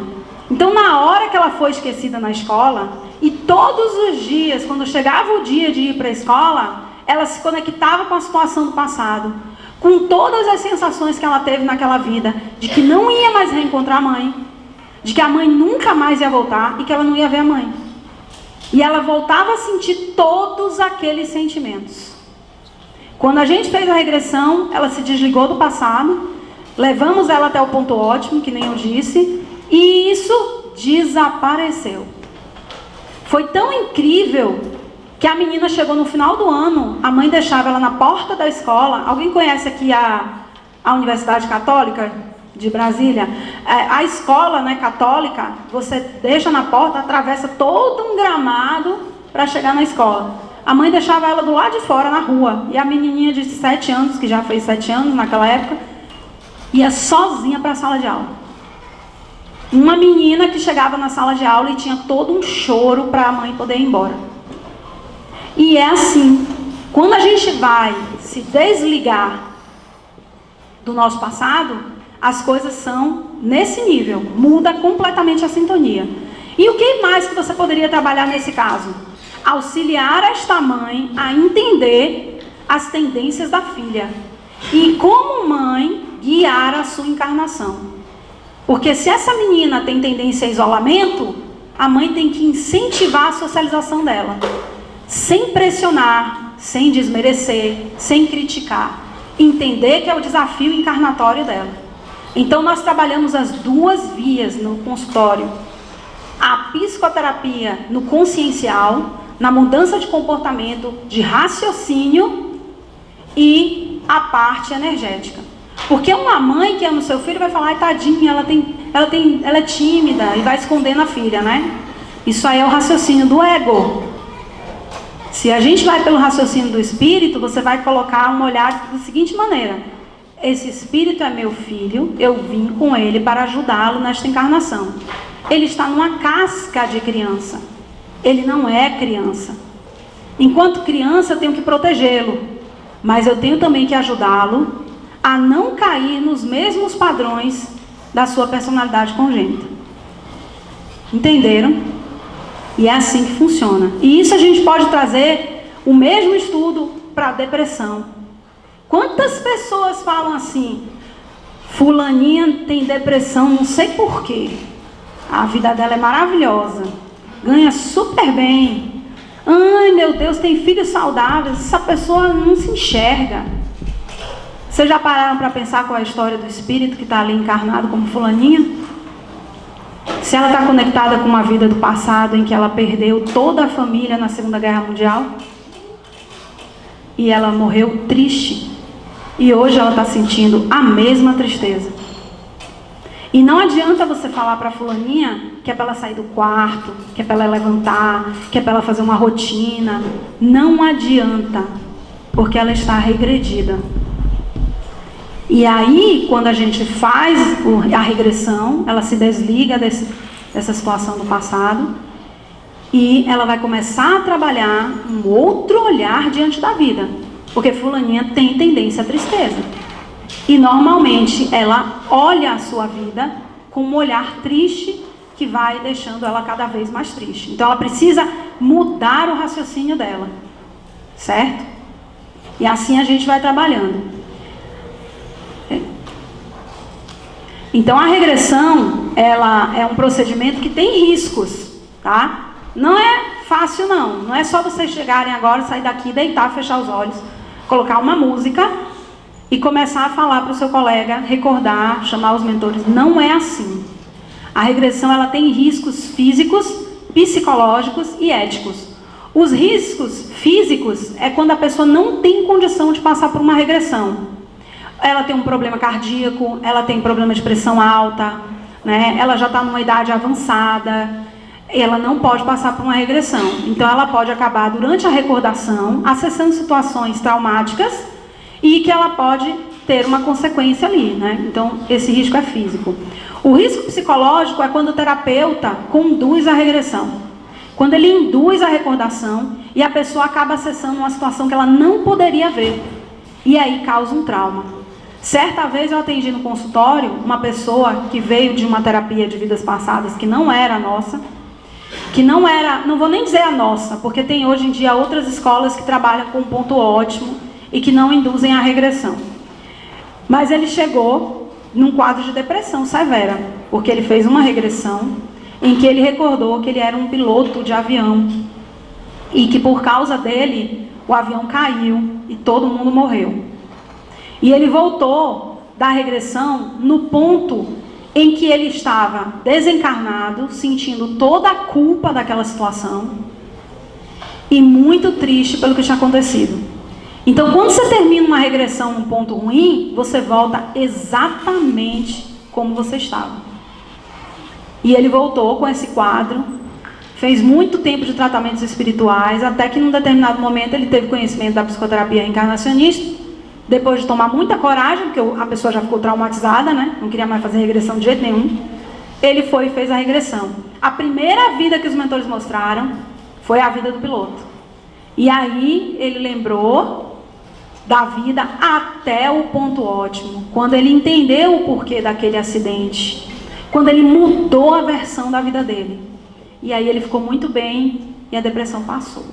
Então, na hora que ela foi esquecida na escola, e todos os dias, quando chegava o dia de ir para a escola, ela se conectava com a situação do passado, com todas as sensações que ela teve naquela vida, de que não ia mais reencontrar a mãe, de que a mãe nunca mais ia voltar e que ela não ia ver a mãe. E ela voltava a sentir todos aqueles sentimentos. Quando a gente fez a regressão, ela se desligou do passado, levamos ela até o ponto ótimo, que nem eu disse, e isso desapareceu. Foi tão incrível que a menina chegou no final do ano, a mãe deixava ela na porta da escola. Alguém conhece aqui a Universidade Católica de Brasília? A escola, né, católica, você deixa na porta, atravessa todo um gramado para chegar na escola. A mãe deixava ela do lado de fora, na rua. E a menininha de 7 anos, que já fez 7 anos naquela época, ia sozinha para a sala de aula. Uma menina que chegava na sala de aula e tinha todo um choro para a mãe poder ir embora. E é assim, quando a gente vai se desligar do nosso passado, as coisas são nesse nível, muda completamente a sintonia. E o que mais que você poderia trabalhar nesse caso? Auxiliar esta mãe a entender as tendências da filha. E como mãe, guiar a sua encarnação. Porque se essa menina tem tendência a isolamento, a mãe tem que incentivar a socialização dela. Sem pressionar, sem desmerecer, sem criticar. Entender que é o desafio encarnatório dela. Então nós trabalhamos as duas vias no consultório. A psicoterapia no consciencial, na mudança de comportamento, de raciocínio, e a parte energética. Porque uma mãe que ama o seu filho vai falar, ai, tadinha, ela é tímida, e vai escondendo a filha, né? Isso aí é o raciocínio do ego. Se a gente vai pelo raciocínio do espírito, você vai colocar um olhar da seguinte maneira: esse espírito é meu filho, eu vim com ele para ajudá-lo nesta encarnação. Ele está numa casca de criança. Ele não é criança. Enquanto criança, eu tenho que protegê-lo, mas eu tenho também que ajudá-lo a não cair nos mesmos padrões da sua personalidade congênita. Entenderam? E é assim que funciona. E isso a gente pode trazer o mesmo estudo para a depressão. Quantas pessoas falam assim, fulaninha tem depressão, não sei porquê. A vida dela é maravilhosa, ganha super bem. Ai, meu Deus, tem filhos saudáveis. Essa pessoa não se enxerga. Vocês já pararam para pensar qual é a história do espírito que está ali encarnado como fulaninha? Se ela está conectada com uma vida do passado em que ela perdeu toda a família na Segunda Guerra Mundial e ela morreu triste, e hoje ela está sentindo a mesma tristeza. E não adianta você falar para a fulaninha que é para ela sair do quarto, que é para ela levantar, que é para ela fazer uma rotina. Não adianta, porque ela está regredida. E aí, quando a gente faz a regressão, ela se desliga dessa situação do passado e ela vai começar a trabalhar um outro olhar diante da vida. Porque fulaninha tem tendência à tristeza. E normalmente ela olha a sua vida com um olhar triste que vai deixando ela cada vez mais triste. Então ela precisa mudar o raciocínio dela. Certo? E assim a gente vai trabalhando. Então a regressão, ela é um procedimento que tem riscos, tá? Não é fácil não. Não é só vocês chegarem agora, sair daqui, deitar, fechar os olhos, colocar uma música e começar a falar para o seu colega, recordar, chamar os mentores. Não é assim. A regressão, ela tem riscos físicos, psicológicos e éticos. Os riscos físicos é quando a pessoa não tem condição de passar por uma regressão. Ela tem um problema cardíaco, ela tem problema de pressão alta, né? Ela já está numa idade avançada, ela não pode passar por uma regressão. Então ela pode acabar durante a recordação, acessando situações traumáticas e que ela pode ter uma consequência ali, né? Então esse risco é físico. O risco psicológico é quando o terapeuta conduz a regressão. Quando ele induz a recordação e a pessoa acaba acessando uma situação que ela não poderia ver. E aí causa um trauma. Certa vez eu atendi no consultório uma pessoa que veio de uma terapia de vidas passadas que não era a nossa. Que não era, não vou nem dizer a nossa, porque tem hoje em dia outras escolas que trabalham com um ponto ótimo e que não induzem a regressão. Mas ele chegou num quadro de depressão severa, porque ele fez uma regressão em que ele recordou que ele era um piloto de avião e que por causa dele o avião caiu e todo mundo morreu. E ele voltou da regressão no ponto em que ele estava desencarnado, sentindo toda a culpa daquela situação e muito triste pelo que tinha acontecido. Então, quando você termina uma regressão num ponto ruim, você volta exatamente como você estava. E ele voltou com esse quadro, fez muito tempo de tratamentos espirituais, até que num determinado momento ele teve conhecimento da psicoterapia reencarnacionista. Depois de tomar muita coragem, porque a pessoa já ficou traumatizada, né? Não queria mais fazer regressão de jeito nenhum. Ele foi e fez a regressão. A primeira vida que os mentores mostraram foi a vida do piloto. E aí ele lembrou da vida até o ponto ótimo. Quando ele entendeu o porquê daquele acidente. Quando ele mudou a versão da vida dele. E aí ele ficou muito bem e a depressão passou.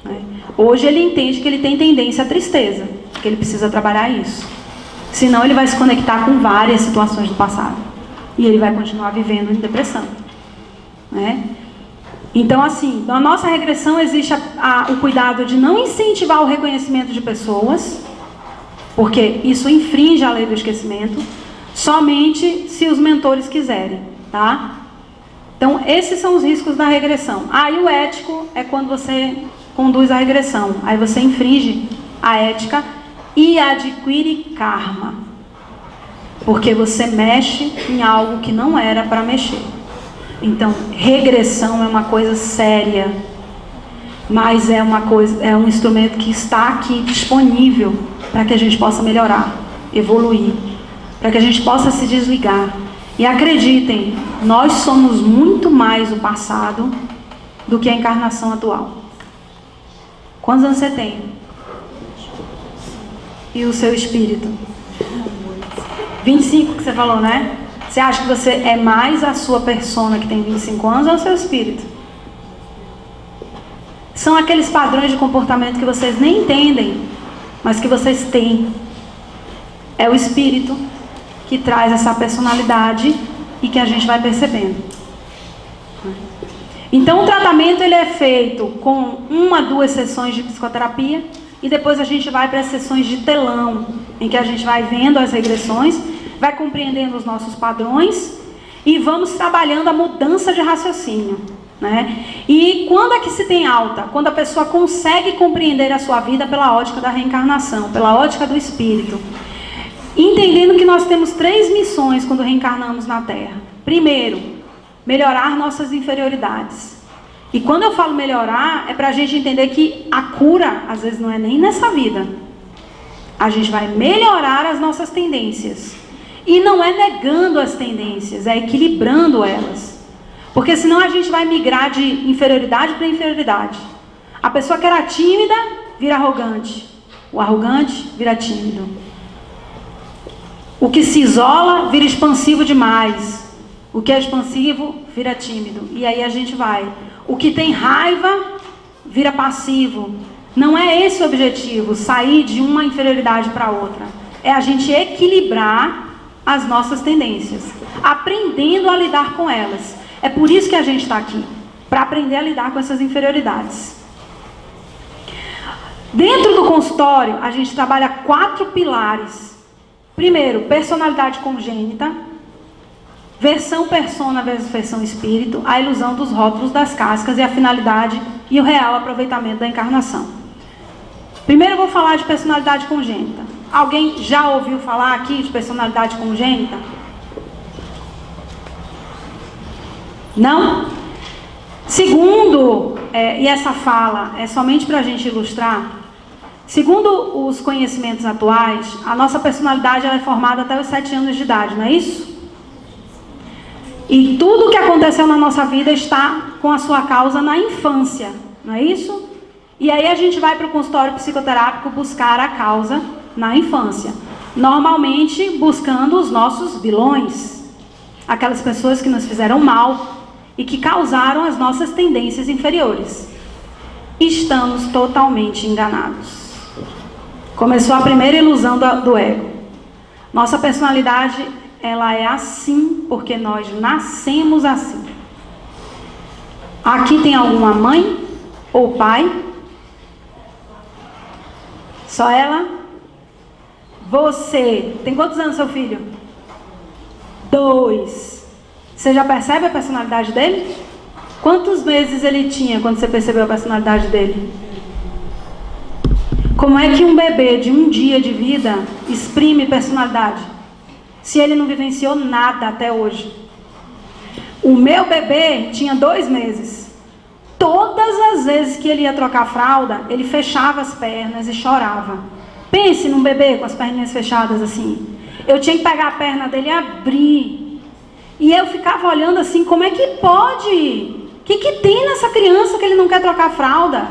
Né? Hoje ele entende que ele tem tendência à tristeza. Que ele precisa trabalhar isso. Senão ele vai se conectar com várias situações do passado. E ele vai continuar vivendo em depressão. Né? Então, assim, na nossa regressão existe o cuidado de não incentivar o reconhecimento de pessoas, porque isso infringe a lei do esquecimento, somente se os mentores quiserem, tá? Então, esses são os riscos da regressão. E o ético é quando você conduz a regressão. Aí você infringe a ética e adquire karma. Porque você mexe em algo que não era para mexer. Então, regressão é uma coisa séria, mas é um instrumento que está aqui disponível para que a gente possa melhorar, evoluir, para que a gente possa se desligar. E acreditem, nós somos muito mais o passado do que a encarnação atual. Quantos anos você tem? E o seu espírito? 25 que você falou, né? Você acha que você é mais a sua persona que tem 25 anos ou o seu espírito? São aqueles padrões de comportamento que vocês nem entendem, mas que vocês têm. É o espírito que traz essa personalidade e que a gente vai percebendo. Então o tratamento ele é feito com 1 a 2 sessões de psicoterapia e depois a gente vai para as sessões de telão, em que a gente vai vendo as regressões, vai compreendendo os nossos padrões e vamos trabalhando a mudança de raciocínio, né? E quando é que se tem alta? Quando a pessoa consegue compreender a sua vida pela ótica da reencarnação, pela ótica do espírito, entendendo que nós temos 3 missões quando reencarnamos na Terra. Primeiro, melhorar nossas inferioridades. E quando eu falo melhorar, é para a gente entender que a cura, às vezes, não é nem nessa vida. A gente vai melhorar as nossas tendências. E não é negando as tendências, é equilibrando elas. Porque senão a gente vai migrar de inferioridade para inferioridade. A pessoa que era tímida vira arrogante. O arrogante vira tímido. O que se isola vira expansivo demais. O que é expansivo vira tímido. E aí a gente vai. O que tem raiva vira passivo. Não é esse o objetivo, sair de uma inferioridade para outra. É a gente equilibrar as nossas tendências, aprendendo a lidar com elas. É por isso que a gente está aqui, para aprender a lidar com essas inferioridades. Dentro do consultório, a gente trabalha 4 pilares. Primeiro, personalidade congênita, versão persona versus versão espírito, a ilusão dos rótulos das cascas e a finalidade e o real aproveitamento da encarnação. Primeiro eu vou falar de personalidade congênita. Alguém já ouviu falar aqui de personalidade congênita? Não? Segundo, e essa fala é somente para a gente ilustrar, segundo os conhecimentos atuais, a nossa personalidade ela é formada até os 7 anos de idade, não é isso? E tudo o que aconteceu na nossa vida está com a sua causa na infância, não é isso? E aí a gente vai para o consultório psicoterápico buscar a causa na infância, normalmente buscando os nossos vilões, aquelas pessoas que nos fizeram mal e que causaram as nossas tendências inferiores. Estamos totalmente enganados. Começou a primeira ilusão do ego. Nossa personalidade, ela é assim porque nós nascemos assim. Aqui tem alguma mãe ou pai? Só ela? Você, tem quantos anos seu filho? 2. Você já percebe a personalidade dele? Quantos meses ele tinha quando você percebeu a personalidade dele? Como é que um bebê de 1 dia de vida exprime personalidade? Se ele não vivenciou nada até hoje. O meu bebê tinha 2 meses. Todas as vezes que ele ia trocar fralda, ele fechava as pernas e chorava. Pense num bebê com as perninhas fechadas assim. Eu tinha que pegar a perna dele e abrir. E eu ficava olhando assim, como é que pode? O que tem nessa criança que ele não quer trocar fralda?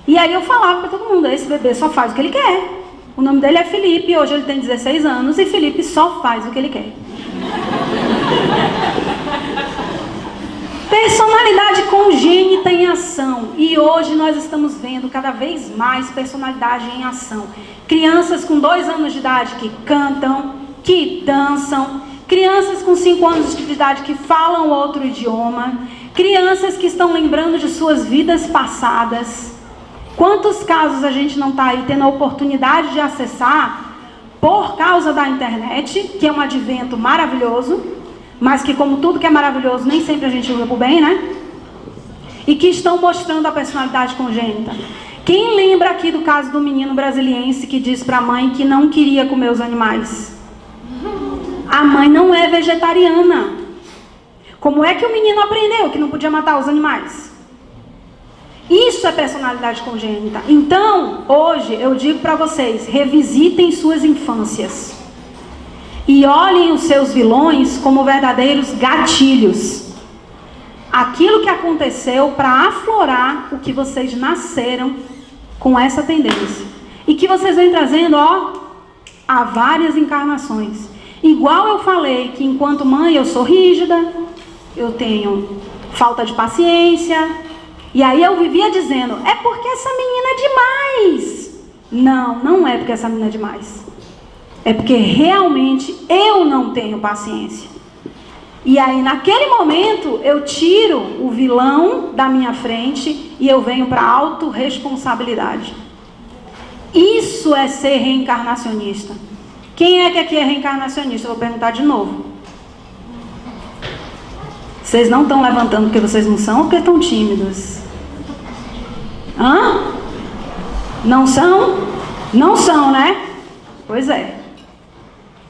E aí eu falava para todo mundo, esse bebê só faz o que ele quer. O nome dele é Felipe, hoje ele tem 16 anos e Felipe só faz o que ele quer. Personalidade congênita em ação. E hoje nós estamos vendo cada vez mais personalidade em ação. Crianças com 2 anos de idade que cantam, que dançam. Crianças com 5 anos de idade que falam outro idioma. Crianças que estão lembrando de suas vidas passadas. Quantos casos a gente não está aí tendo a oportunidade de acessar por causa da internet, que é um advento maravilhoso, mas que, como tudo que é maravilhoso, nem sempre a gente usa para o bem, né? E que estão mostrando a personalidade congênita. Quem lembra aqui do caso do menino brasiliense que diz para a mãe que não queria comer os animais? A mãe não é vegetariana. Como é que o menino aprendeu que não podia matar os animais? Isso é personalidade congênita. Então, hoje, eu digo para vocês, revisitem suas infâncias. E olhem os seus vilões como verdadeiros gatilhos. Aquilo que aconteceu para aflorar o que vocês nasceram com essa tendência. E que vocês vêm trazendo, há várias encarnações. Igual eu falei que enquanto mãe eu sou rígida, eu tenho falta de paciência. E aí eu vivia dizendo, é porque essa menina é demais. Não, não é porque essa menina é demais. É porque realmente eu não tenho paciência. E aí naquele momento eu tiro o vilão da minha frente e eu venho para a autorresponsabilidade. Isso é ser reencarnacionista. Quem é que aqui é reencarnacionista? Eu vou perguntar de novo. Vocês não estão levantando porque vocês não são ou porque estão tímidos? Hã? Não são? Não são, né? Pois é.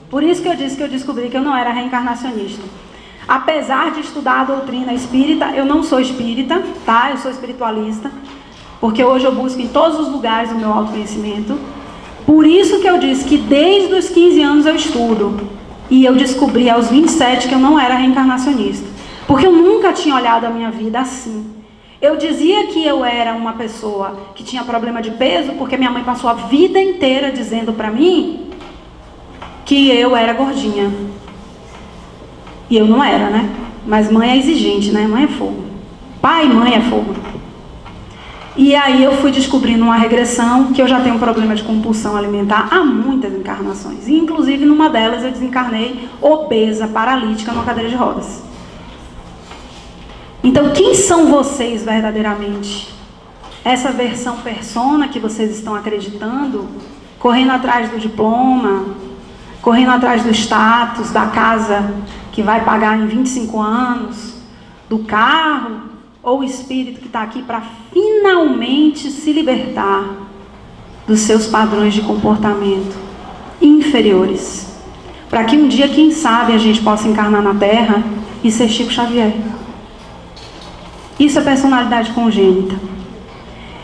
Por isso que eu disse que eu descobri que eu não era reencarnacionista. Apesar de estudar a doutrina espírita, eu não sou espírita, tá? Eu sou espiritualista, porque hoje eu busco em todos os lugares o meu autoconhecimento. Por isso que eu disse que desde os 15 anos eu estudo. E eu descobri aos 27 que eu não era reencarnacionista. Porque eu nunca tinha olhado a minha vida assim. Eu dizia que eu era uma pessoa que tinha problema de peso porque minha mãe passou a vida inteira dizendo para mim que eu era gordinha. E eu não era, né? Mas mãe é exigente, né? Mãe é fogo. Pai e mãe é fogo. E aí eu fui descobrindo uma regressão, que eu já tenho um problema de compulsão alimentar há muitas encarnações. E inclusive numa delas eu desencarnei obesa, paralítica, numa cadeira de rodas. Então quem são vocês verdadeiramente? Essa versão persona que vocês estão acreditando, correndo atrás do diploma, correndo atrás do status, da casa que vai pagar em 25 anos, do carro, ou o espírito que está aqui para finalmente se libertar dos seus padrões de comportamento inferiores, para que um dia, quem sabe, a gente possa encarnar na Terra e ser Chico Xavier. Isso é personalidade congênita.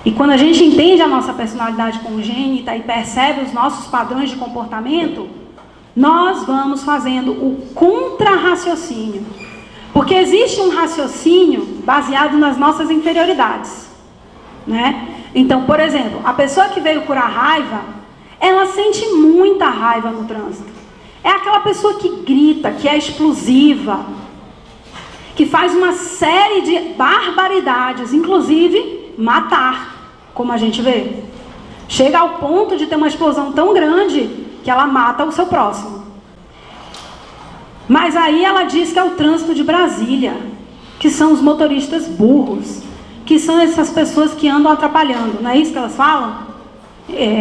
E quando a gente entende a nossa personalidade congênita e percebe os nossos padrões de comportamento, nós vamos fazendo o contra-raciocínio. Porque existe um raciocínio baseado nas nossas inferioridades, né? Então, por exemplo, a pessoa que veio curar raiva, ela sente muita raiva no trânsito. É aquela pessoa que grita, que é explosiva, que faz uma série de barbaridades, inclusive matar, como a gente vê. Chega ao ponto de ter uma explosão tão grande que ela mata o seu próximo. Mas aí ela diz que é o trânsito de Brasília, que são os motoristas burros, que são essas pessoas que andam atrapalhando. Não é isso que elas falam?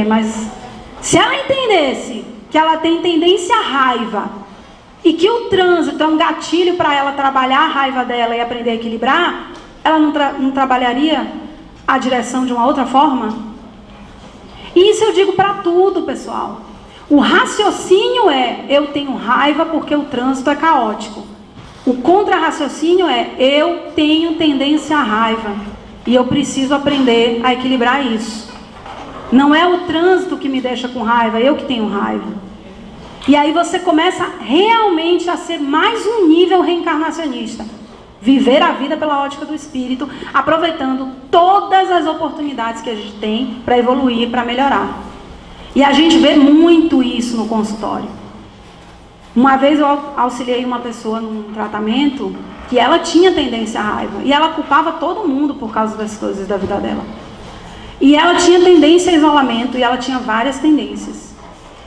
Mas se ela entendesse que ela tem tendência à raiva e que o trânsito é um gatilho para ela trabalhar a raiva dela e aprender a equilibrar, ela não trabalharia a direção de uma outra forma? E isso eu digo para tudo, pessoal. O raciocínio é, eu tenho raiva porque o trânsito é caótico. O contra-raciocínio é, eu tenho tendência à raiva e eu preciso aprender a equilibrar isso. Não é o trânsito que me deixa com raiva, eu que tenho raiva. E aí você começa realmente a ser mais um nível reencarnacionista. Viver a vida pela ótica do espírito, aproveitando todas as oportunidades que a gente tem para evoluir, para melhorar. E a gente vê muito isso no consultório. Uma vez eu auxiliei uma pessoa num tratamento que ela tinha tendência à raiva. E ela culpava todo mundo por causa das coisas da vida dela. E ela tinha tendência a isolamento e ela tinha várias tendências.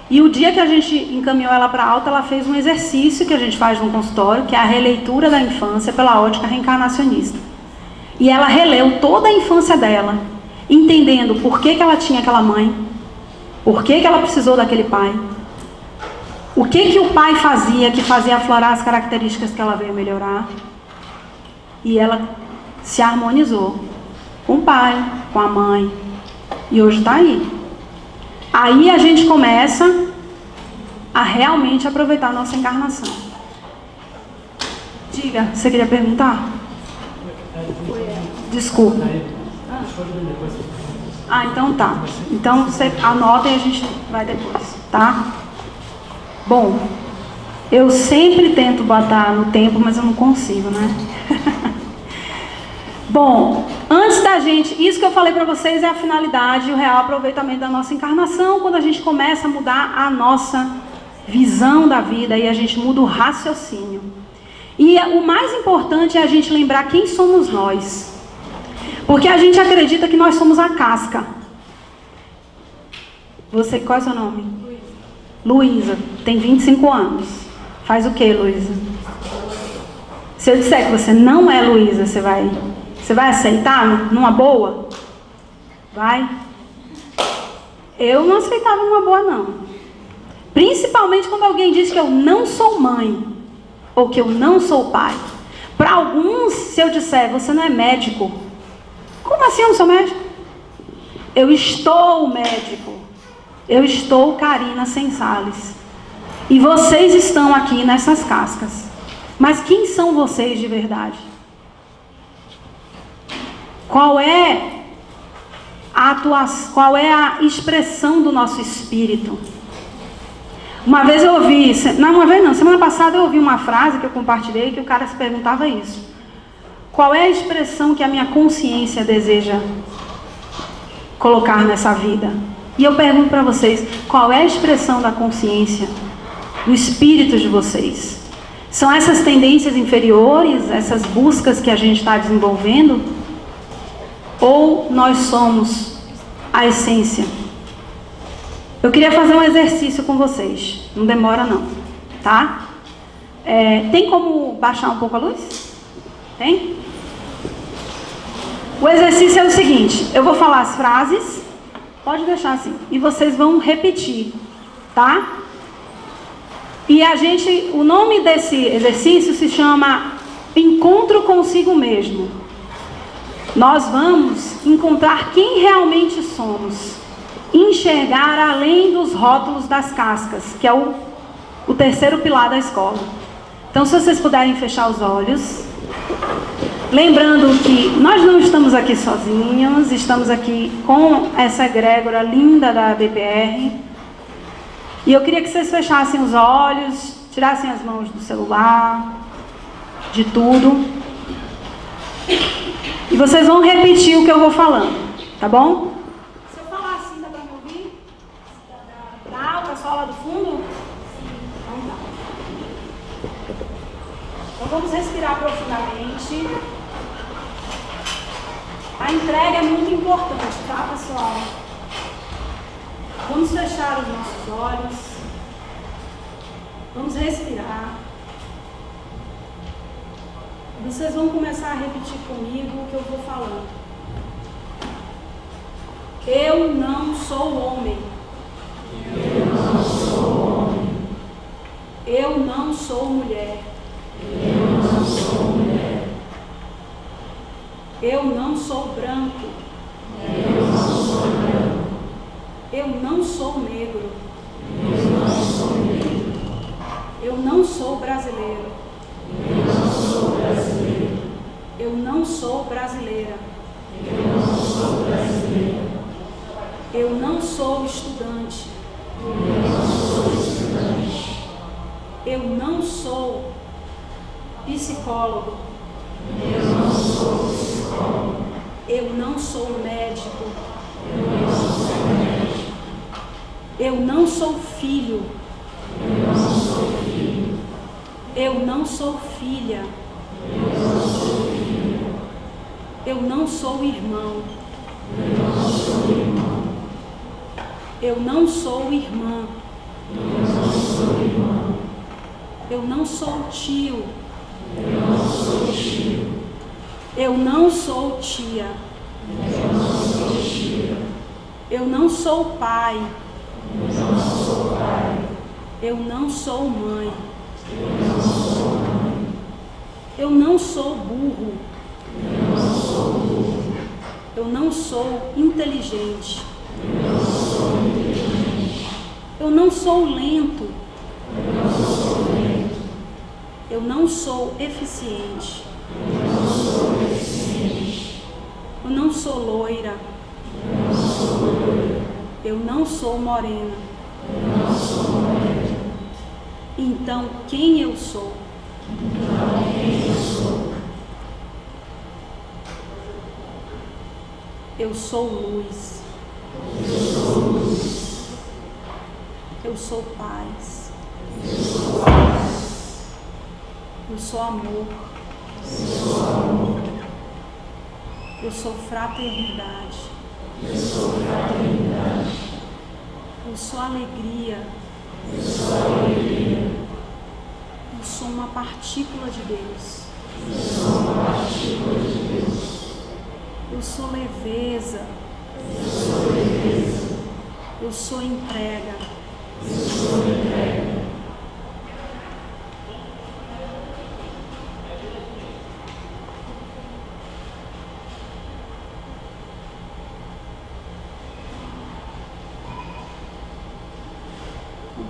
E o dia que a gente encaminhou ela para alta, ela fez um exercício que a gente faz no consultório, que é a releitura da infância pela ótica reencarnacionista. E ela releu toda a infância dela, entendendo por que ela tinha aquela mãe, por que ela precisou daquele pai? O que o pai fazia que fazia aflorar as características que ela veio melhorar? E ela se harmonizou com o pai, com a mãe. E hoje está aí. Aí a gente começa a realmente aproveitar a nossa encarnação. Diga, você queria perguntar? Desculpa. Então tá. Então você anota e a gente vai depois, tá? Bom, eu sempre tento botar no tempo, mas eu não consigo, né? Bom, antes da gente... Isso que eu falei para vocês é a finalidade e o real aproveitamento da nossa encarnação, quando a gente começa a mudar a nossa visão da vida e a gente muda o raciocínio. E o mais importante é a gente lembrar quem somos nós. Porque a gente acredita que nós somos a casca. Você, qual é o seu nome? Luísa, tem 25 anos. Faz o que, Luísa? Se eu disser que você não é Luísa, você vai aceitar numa boa? Vai? Eu não aceitava numa boa, não. Principalmente quando alguém diz que eu não sou mãe, ou que eu não sou pai. Para alguns, se eu disser, você não é médico. Como assim eu não sou médico? Eu estou médico. Eu estou Karina Sensales. E vocês estão aqui nessas cascas. Mas quem são vocês de verdade? Qual é a atuação, qual é a expressão do nosso espírito? Uma vez eu ouvi, semana passada eu ouvi uma frase que eu compartilhei que o cara se perguntava isso. Qual é a expressão que a minha consciência deseja colocar nessa vida? E eu pergunto para vocês, qual é a expressão da consciência, do espírito de vocês? São essas tendências inferiores, essas buscas que a gente está desenvolvendo? Ou nós somos a essência? Eu queria fazer um exercício com vocês. Não demora não, tá? Tem como baixar um pouco a luz? Tem? O exercício é o seguinte, eu vou falar as frases, pode deixar assim, e vocês vão repetir, tá? E o nome desse exercício se chama Encontro Consigo Mesmo. Nós vamos encontrar quem realmente somos, enxergar além dos rótulos das cascas, que é o terceiro pilar da escola. Então, se vocês puderem fechar os olhos, lembrando que nós não estamos aqui sozinhos, estamos aqui com essa egrégora linda da BPR. E eu queria que vocês fechassem os olhos, tirassem as mãos do celular, de tudo. E vocês vão repetir o que eu vou falando, tá bom? Se eu falar assim, dá pra me ouvir? Tá? O pessoal lá do fundo? Então tá. Então vamos respirar profundamente. A entrega é muito importante, tá, pessoal? Vamos fechar os nossos olhos. Vamos respirar. Vocês vão começar a repetir comigo o que eu vou falando. Eu não sou homem. Eu não sou homem. Eu não sou mulher. Eu não sou mulher. Eu não sou branco. Eu não sou branco. Eu não sou negro. Eu não sou negro. Eu não sou brasileiro. Eu não sou brasileiro. Eu não sou brasileira. Eu não sou brasileira. Eu não sou estudante. Eu não sou estudante. Eu não sou psicólogo. Eu não sou psicólogo. Eu não sou médico. Eu não sou médico. Eu não sou filho. Eu não sou filho. Eu não sou filha. Eu não sou filho. Eu não sou irmão. Eu não sou irmão. Eu não sou irmã. Eu não sou irmão. Eu não sou tio. Eu não sou tio. Eu não sou tia. Eu não sou tia. Eu não sou pai. Eu não sou pai. Eu não sou mãe. Eu não sou mãe. Eu não sou burro. Eu não sou burro. Eu não sou inteligente. Eu não sou inteligente. Eu não sou lento. Eu não sou lento. Eu não sou eficiente. Eu não sou eficiente. Eu não sou loira. Eu não sou loira. Eu não sou morena. Eu não sou morena. Então, quem eu sou? Então, quem eu sou? Eu sou luz. Eu sou luz. Eu sou paz. Eu sou paz. Eu sou amor. Eu sou amor. Eu sou fraternidade. Eu sou fraternidade. Eu sou alegria. Eu sou alegria. Eu sou uma partícula de Deus. Eu sou uma partícula de Deus. Eu sou leveza. Eu sou leveza. Eu sou entrega. Eu sou entrega.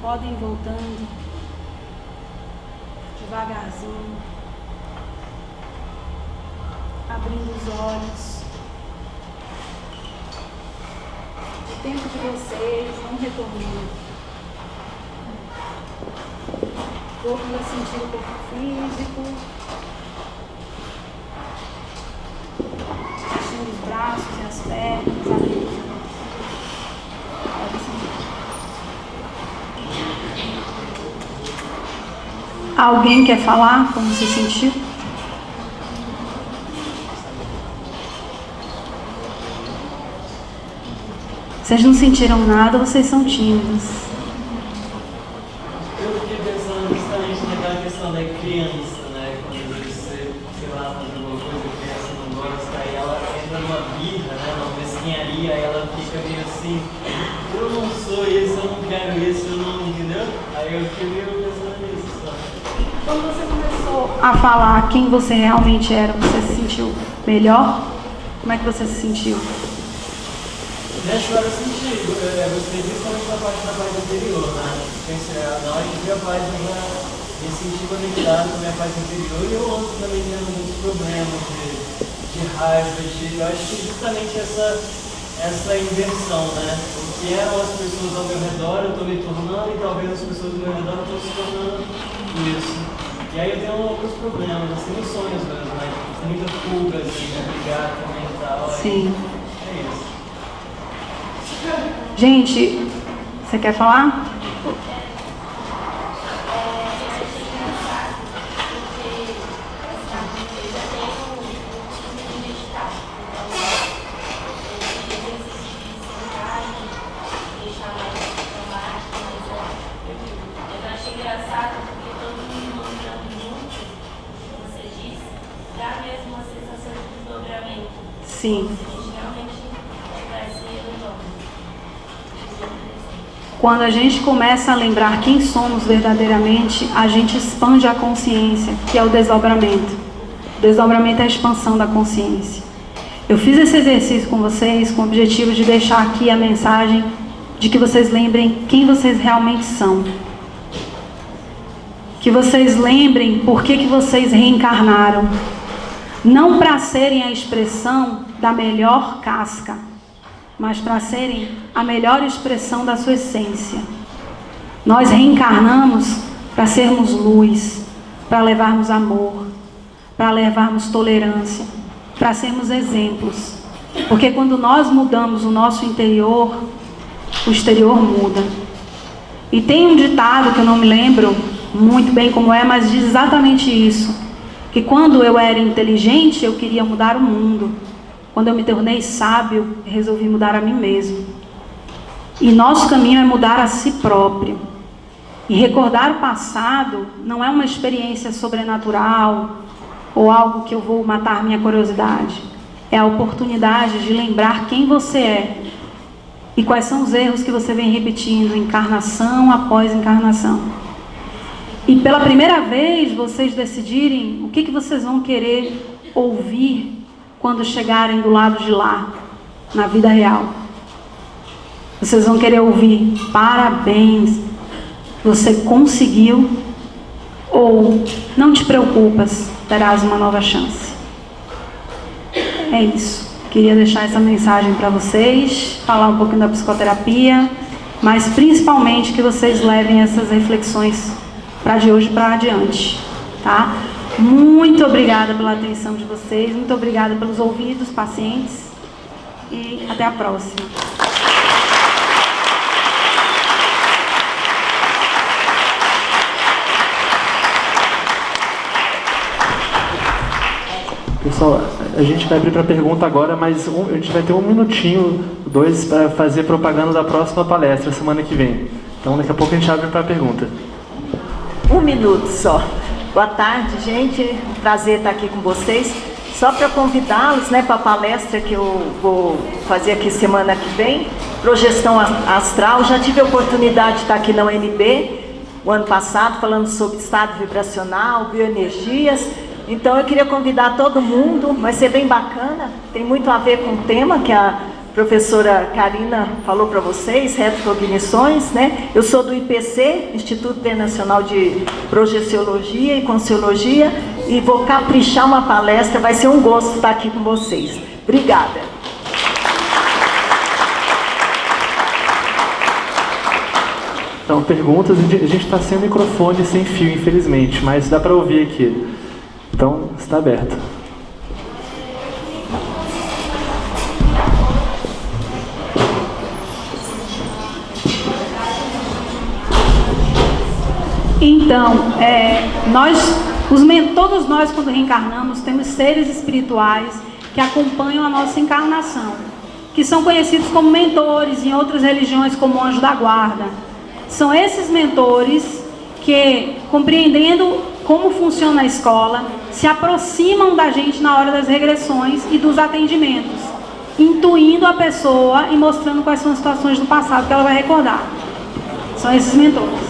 Podem ir voltando devagarzinho, abrindo os olhos. O tempo de vocês, vão retornando. O corpo vai sentir o corpo físico. os braços e as pernas, abrir. Alguém quer falar como se sentiu? Vocês não sentiram nada, vocês são tímidos. Eu fiquei pensando justamente naquela questão da criança, né? Quando você, sei lá, faz alguma coisa, a criança não gosta, aí ela entra numa birra, né? Numa mesquinharia, aí ela fica meio assim, eu não sou isso, eu não quero isso, eu não, entendeu? Aí eu fiquei meio pensando nisso, só. Quando você começou a falar quem você realmente era, você se sentiu melhor? Como é que você se sentiu? Nessa hora eu senti, eu gostei principalmente da parte interior, né? Pensei, na hora que vi a paz, eu já me senti conectado com a minha paz interior e eu ontem também tendo muitos problemas de raiva, eu acho que justamente essa inversão, né? O que eram as pessoas ao meu redor, eu estou me tornando e talvez as pessoas ao meu redor estão se tornando isso. E aí eu tenho alguns problemas, assim, nos sonhos mesmo, né? Muita fuga, assim, de brigar também e tal. Sim. É isso. Gente, você quer falar? Sim. Quando a gente começa a lembrar quem somos verdadeiramente, a gente expande a consciência, que é o desdobramento. O desdobramento é a expansão da consciência. Eu fiz esse exercício com vocês com o objetivo de deixar aqui a mensagem de que vocês lembrem quem vocês realmente são. Que vocês lembrem por que vocês reencarnaram. Não para serem a expressão da melhor casca, mas para serem a melhor expressão da sua essência. Nós reencarnamos para sermos luz, para levarmos amor, para levarmos tolerância, para sermos exemplos. Porque quando nós mudamos o nosso interior, o exterior muda. E tem um ditado que eu não me lembro muito bem como é, mas diz exatamente isso. Que quando eu era inteligente, eu queria mudar o mundo. Quando eu me tornei sábio, eu resolvi mudar a mim mesmo. E nosso caminho é mudar a si próprio. E recordar o passado não é uma experiência sobrenatural ou algo que eu vou matar minha curiosidade. É a oportunidade de lembrar quem você é e quais são os erros que você vem repetindo, encarnação após encarnação. E pela primeira vez, vocês decidirem o que vocês vão querer ouvir quando chegarem do lado de lá, na vida real. Vocês vão querer ouvir: parabéns, você conseguiu, ou não te preocupas, terás uma nova chance. É isso. Queria deixar essa mensagem para vocês, falar um pouquinho da psicoterapia, mas principalmente que vocês levem essas reflexões para de hoje para adiante, tá? Muito obrigada pela atenção de vocês, muito obrigada pelos ouvidos pacientes e até a próxima. Pessoal, a gente vai abrir para pergunta agora, mas a gente vai ter 1 minutinho, 2, para fazer propaganda da próxima palestra, semana que vem. Então daqui a pouco a gente abre para pergunta. 1 minuto só. Boa tarde, gente. Prazer estar aqui com vocês. Só para convidá-los, né, para a palestra que eu vou fazer aqui semana que vem, projeção astral. Já tive a oportunidade de estar aqui na UNB o ano passado, falando sobre estado vibracional, bioenergias. Então eu queria convidar todo mundo, vai ser bem bacana, tem muito a ver com o tema que a professora Karina falou para vocês, retrocognições, né? Eu sou do IPC, Instituto Internacional de Projeciologia e Conciologia, e vou caprichar uma palestra, vai ser um gosto estar aqui com vocês. Obrigada. Então, perguntas, a gente está sem microfone, sem fio, infelizmente, mas dá para ouvir aqui. Então, está aberto. Então, todos nós, quando reencarnamos, temos seres espirituais que acompanham a nossa encarnação, que são conhecidos como mentores em outras religiões, como anjo da guarda. São esses mentores que, compreendendo como funciona a escola, se aproximam da gente na hora das regressões e dos atendimentos, intuindo a pessoa e mostrando quais são as situações do passado que ela vai recordar. São esses mentores.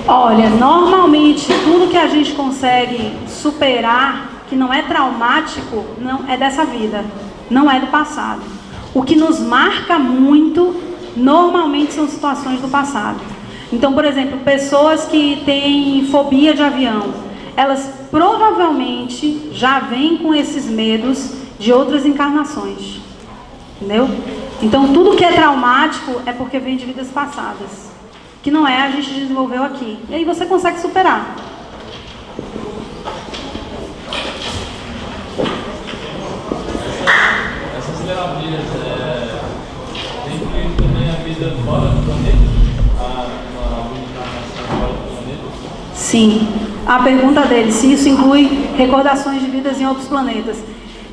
Olha, normalmente tudo que a gente consegue superar, que não é traumático, não é dessa vida, não é do passado. O que nos marca muito, normalmente são situações do passado. Então, por exemplo, pessoas que têm fobia de avião, elas provavelmente já vêm com esses medos de outras encarnações. Entendeu? Então, tudo que é traumático é porque vem de vidas passadas, que não é a gente desenvolveu aqui. E aí você consegue superar. Essas terapias tem que ter também a vida fora do planeta? Uma encarnação fora do planeta? Sim. A pergunta dele, se isso inclui recordações de vidas em outros planetas.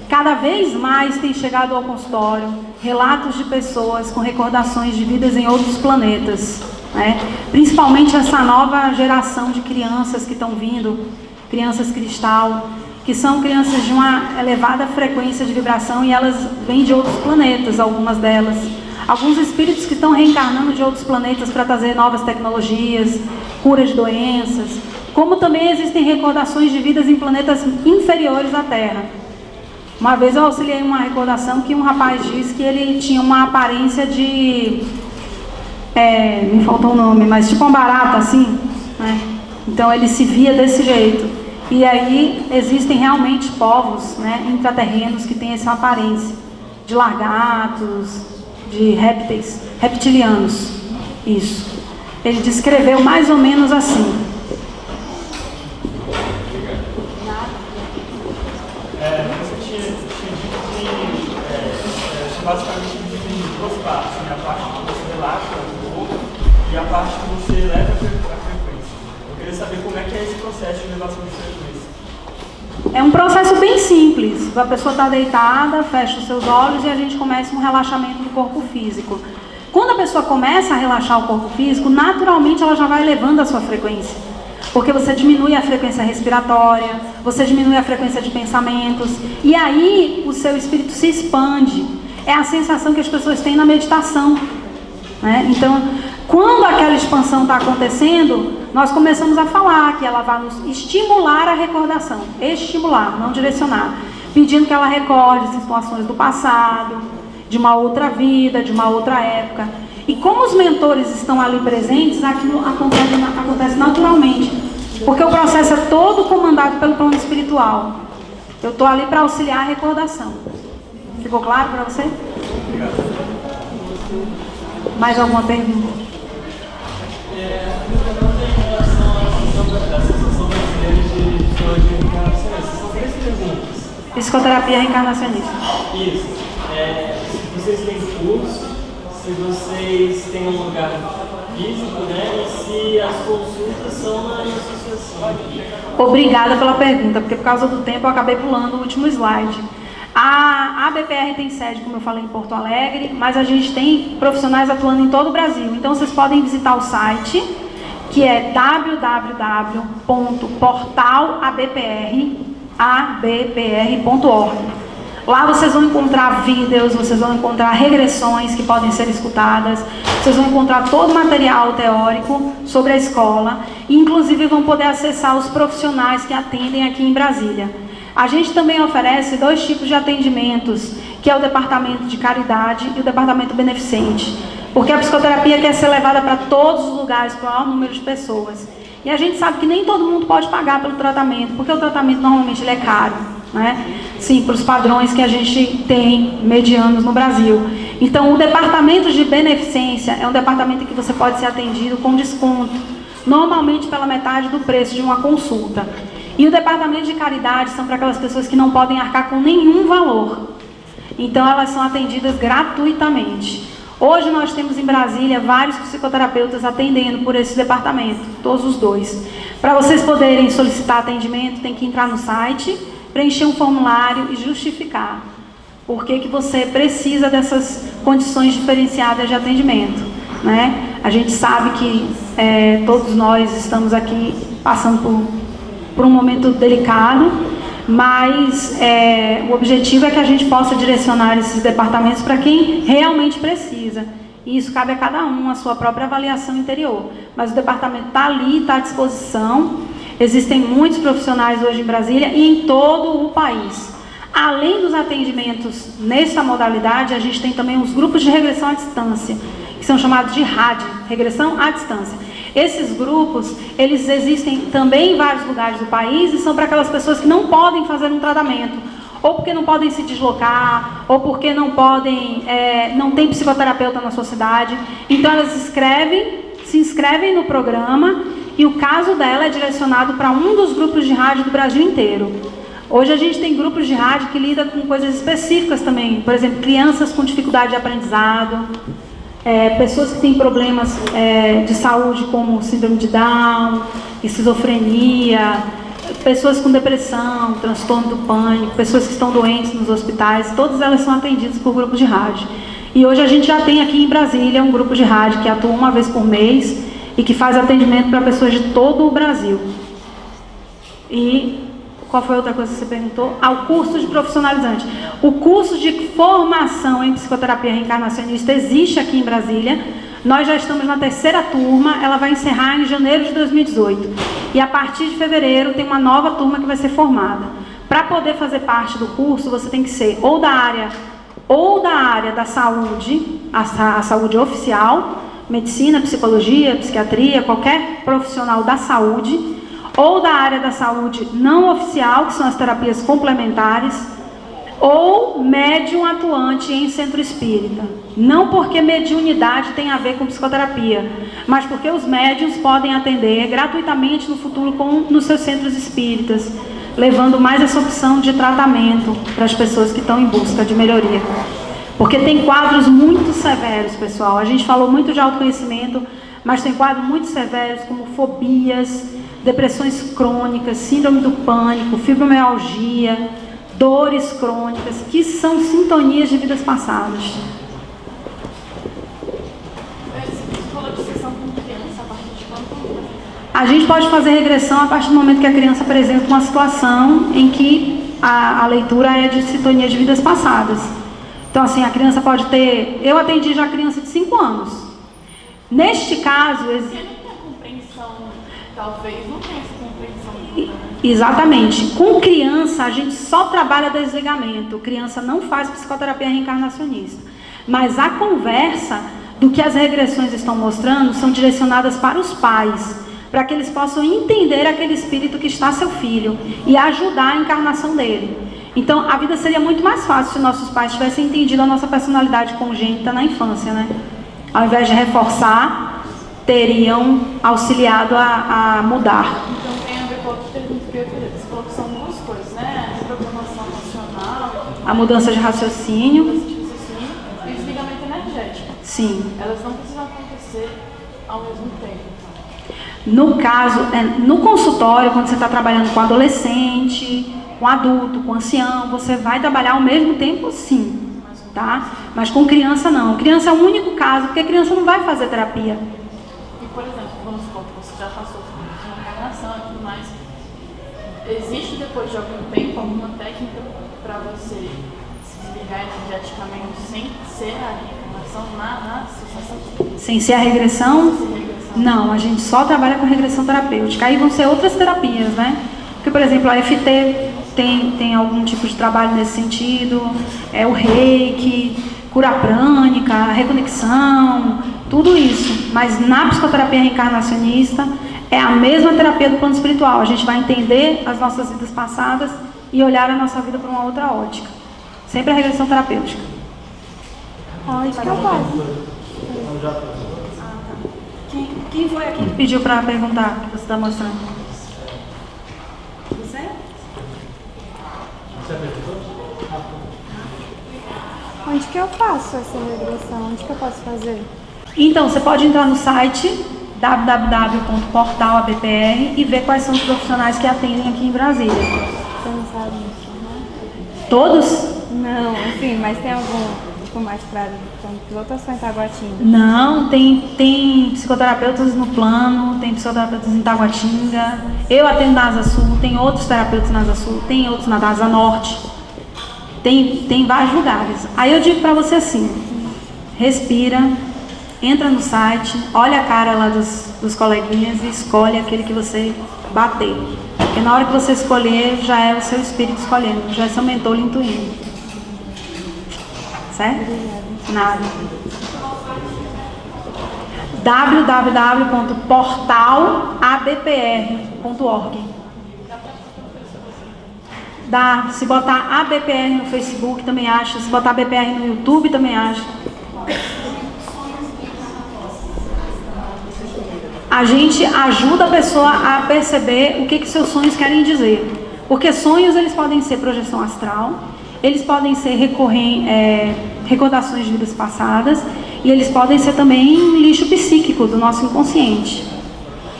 Cada vez mais tem chegado ao consultório relatos de pessoas com recordações de vidas em outros planetas. Principalmente essa nova geração de crianças que estão vindo, crianças cristal, que são crianças de uma elevada frequência de vibração e elas vêm de outros planetas, algumas delas. Alguns espíritos que estão reencarnando de outros planetas para trazer novas tecnologias, cura de doenças, como também existem recordações de vidas em planetas inferiores à Terra. Uma vez eu auxiliei uma recordação que um rapaz disse que ele tinha uma aparência de... me faltou o nome, mas tipo uma barata assim, né? Então ele se via desse jeito. E aí existem realmente povos, né, intraterrenos que têm essa aparência de lagartos, de répteis, reptilianos. Isso. Ele descreveu mais ou menos assim. Você tinha dito que basicamente divide em duas partes, né? A parte que você relaxa e a parte que você eleva a frequência. Eu queria saber como é que é esse processo de elevação de frequência. É um processo bem simples. A pessoa está deitada, fecha os seus olhos e a gente começa um relaxamento do corpo físico. Quando a pessoa começa a relaxar o corpo físico, naturalmente ela já vai elevando a sua frequência. Porque você diminui a frequência respiratória, você diminui a frequência de pensamentos, e aí o seu espírito se expande. É a sensação que as pessoas têm na meditação, né? Então, quando aquela expansão está acontecendo, nós começamos a falar que ela vai nos estimular a recordação. Estimular, não direcionar. Pedindo que ela recorde situações do passado, de uma outra vida, de uma outra época. E como os mentores estão ali presentes, aquilo acontece naturalmente. Porque o processo é todo comandado pelo plano espiritual. Eu estou ali para auxiliar a recordação. Ficou claro para você? Mais alguma pergunta? São três perguntas. Psicoterapia reencarnacionista. Isso. Se vocês têm curso, se vocês têm um lugar físico, né? E se as consultas são na associação. Obrigada pela pergunta, porque por causa do tempo eu acabei pulando o último slide. A ABPR tem sede, como eu falei, em Porto Alegre, mas a gente tem profissionais atuando em todo o Brasil. Então vocês podem visitar o site, que é www.portalabpr.org. Lá vocês vão encontrar vídeos, vocês vão encontrar regressões que podem ser escutadas, vocês vão encontrar todo o material teórico sobre a escola e inclusive vão poder acessar os profissionais que atendem aqui em Brasília. A gente também oferece 2 tipos de atendimentos, que é o departamento de caridade e o departamento beneficente, porque a psicoterapia quer ser levada para todos os lugares, para o maior número de pessoas. E a gente sabe que nem todo mundo pode pagar pelo tratamento, porque o tratamento normalmente ele é caro. né? Sim, para os padrões que a gente tem medianos no Brasil. Então, o departamento de beneficência é um departamento em que você pode ser atendido com desconto, normalmente pela metade do preço de uma consulta. E o departamento de caridade são para aquelas pessoas que não podem arcar com nenhum valor. Então, elas são atendidas gratuitamente. Hoje nós temos em Brasília vários psicoterapeutas atendendo por esse departamento, todos os dois. Para vocês poderem solicitar atendimento, tem que entrar no site, preencher um formulário e justificar por que você precisa dessas condições diferenciadas de atendimento, né? A gente sabe que todos nós estamos aqui passando por um momento delicado, mas o objetivo é que a gente possa direcionar esses departamentos para quem realmente precisa. E isso cabe a cada um, a sua própria avaliação interior. Mas o departamento está ali, está à disposição. Existem muitos profissionais hoje em Brasília e em todo o país. Além dos atendimentos nessa modalidade, a gente tem também os grupos de regressão à distância, que são chamados de RAD, regressão à distância. Esses grupos, eles existem também em vários lugares do país e são para aquelas pessoas que não podem fazer um tratamento, ou porque não podem se deslocar, ou porque não podem, não tem psicoterapeuta na sua cidade. Então elas se inscrevem no programa e o caso dela é direcionado para um dos grupos de rádio do Brasil inteiro. Hoje a gente tem grupos de rádio que lidam com coisas específicas também, por exemplo, crianças com dificuldade de aprendizado, pessoas que têm problemas de saúde como síndrome de Down, esquizofrenia, pessoas com depressão, transtorno do pânico, pessoas que estão doentes nos hospitais, todas elas são atendidas por grupos de rádio. E hoje a gente já tem aqui em Brasília um grupo de rádio que atua uma vez por mês e que faz atendimento para pessoas de todo o Brasil. E qual foi a outra coisa que você perguntou? O curso de profissionalizante. O curso de formação em psicoterapia reencarnacionista existe aqui em Brasília. Nós já estamos na 3ª turma, ela vai encerrar em janeiro de 2018. E a partir de fevereiro tem uma nova turma que vai ser formada. Para poder fazer parte do curso, você tem que ser ou da área da saúde, a saúde oficial, medicina, psicologia, psiquiatria, qualquer profissional da saúde, ou da área da saúde não oficial, que são as terapias complementares, ou médium atuante em centro espírita. Não porque mediunidade tem a ver com psicoterapia, mas porque os médiuns podem atender gratuitamente no futuro nos seus centros espíritas, levando mais essa opção de tratamento para as pessoas que estão em busca de melhoria. Porque tem quadros muito severos, pessoal. A gente falou muito de autoconhecimento, mas tem quadros muito severos como fobias, depressões crônicas, síndrome do pânico, fibromialgia, dores crônicas, que são sintonias de vidas passadas. Você falou de sessão com criança, a partir de quanto? A gente pode fazer regressão a partir do momento que a criança apresenta uma situação em que a leitura é de sintonia de vidas passadas. Então, assim, a criança pode ter... Eu atendi já criança de 5 anos. Neste caso... Você não tem a compreensão, talvez, não tem essa compreensão. Exatamente. Com criança, a gente só trabalha desligamento. Criança não faz psicoterapia reencarnacionista. Mas a conversa do que as regressões estão mostrando são direcionadas para os pais, para que eles possam entender aquele espírito que está seu filho e ajudar a encarnação dele. Então, a vida seria muito mais fácil se nossos pais tivessem entendido a nossa personalidade congênita na infância, né? Ao invés de reforçar, teriam auxiliado a mudar. Então, tem a ver com outra pergunta que eu ia fazer. Você falou que são duas coisas, né? A programação emocional, A mudança de raciocínio. e o desligamento energético. Sim. Elas não precisam acontecer ao mesmo tempo. No caso, no consultório, quando você está trabalhando com adolescente, com adulto, com ancião, você vai trabalhar ao mesmo tempo, sim, tá? Mas com criança, não. Criança é o único caso, porque a criança não vai fazer terapia. E, por exemplo, vamos supor que você já passou por uma reencarnação e tudo mais. Existe, depois de algum tempo, alguma técnica para você se desligar energeticamente sem ser a reencarnação na associação? Sem ser a regressão? Não, a gente só trabalha com regressão terapêutica. Aí vão ser outras terapias, né? Porque, por exemplo, a FT tem algum tipo de trabalho nesse sentido, o reiki, cura prânica, reconexão, tudo isso. Mas na psicoterapia reencarnacionista é a mesma terapia do plano espiritual. A gente vai entender as nossas vidas passadas e olhar a nossa vida por uma outra ótica. Sempre a regressão terapêutica. Onde que eu faço? Quem foi aqui que pediu para perguntar que você está mostrando? Você? Onde que eu faço essa regressão? Onde que eu posso fazer? Então, você pode entrar no site www.portalabpr e ver quais são os profissionais que atendem aqui em Brasília. Você não sabe isso, né? Todos? Não, enfim, mas tem algum, tipo, mais pra piloto ou só em Taguatinga? Não, tem psicoterapeutas no Plano, tem psicoterapeutas em Taguatinga. Eu atendo na Asa Sul, tem outros terapeutas na Asa Sul, tem outros na Asa Norte. Tem vários lugares. Aí eu digo pra você assim, respira, entra no site, olha a cara lá dos coleguinhas e escolhe aquele que você bater. Porque na hora que você escolher, já é o seu espírito escolhendo, já é seu mentor lhe intuindo. Certo? Nada. www.portalabpr.org. Dá, se botar ABPR no Facebook também acha, se botar ABPR no YouTube também acha. A gente ajuda a pessoa a perceber o que seus sonhos querem dizer. Porque sonhos, eles podem ser projeção astral, eles podem ser recordações de vidas passadas, e eles podem ser também lixo psíquico do nosso inconsciente.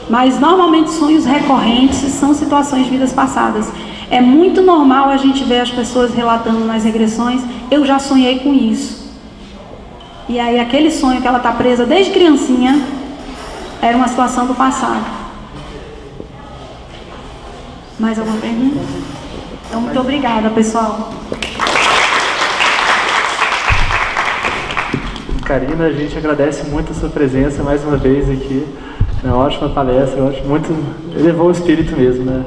Mas normalmente sonhos recorrentes são situações de vidas passadas. É muito normal a gente ver as pessoas relatando nas regressões, eu já sonhei com isso. E aí aquele sonho que ela está presa desde criancinha, era uma situação do passado. Mais alguma pergunta? Então, muito obrigada, pessoal. Karina, a gente agradece muito a sua presença mais uma vez aqui. É uma ótima palestra, muito elevou o espírito mesmo, né?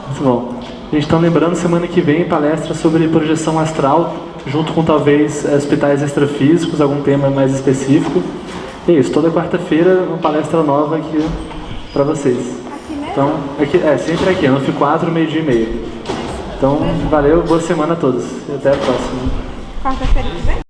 Muito bom. A gente está lembrando, semana que vem, palestra sobre projeção astral, junto com talvez hospitais extrafísicos, algum tema mais específico. É isso, toda quarta-feira uma palestra nova aqui para vocês. Aqui mesmo? Então, sempre aqui, no FI4, 12:30. Então, valeu, boa semana a todos. E até a próxima. Quarta-feira que vem?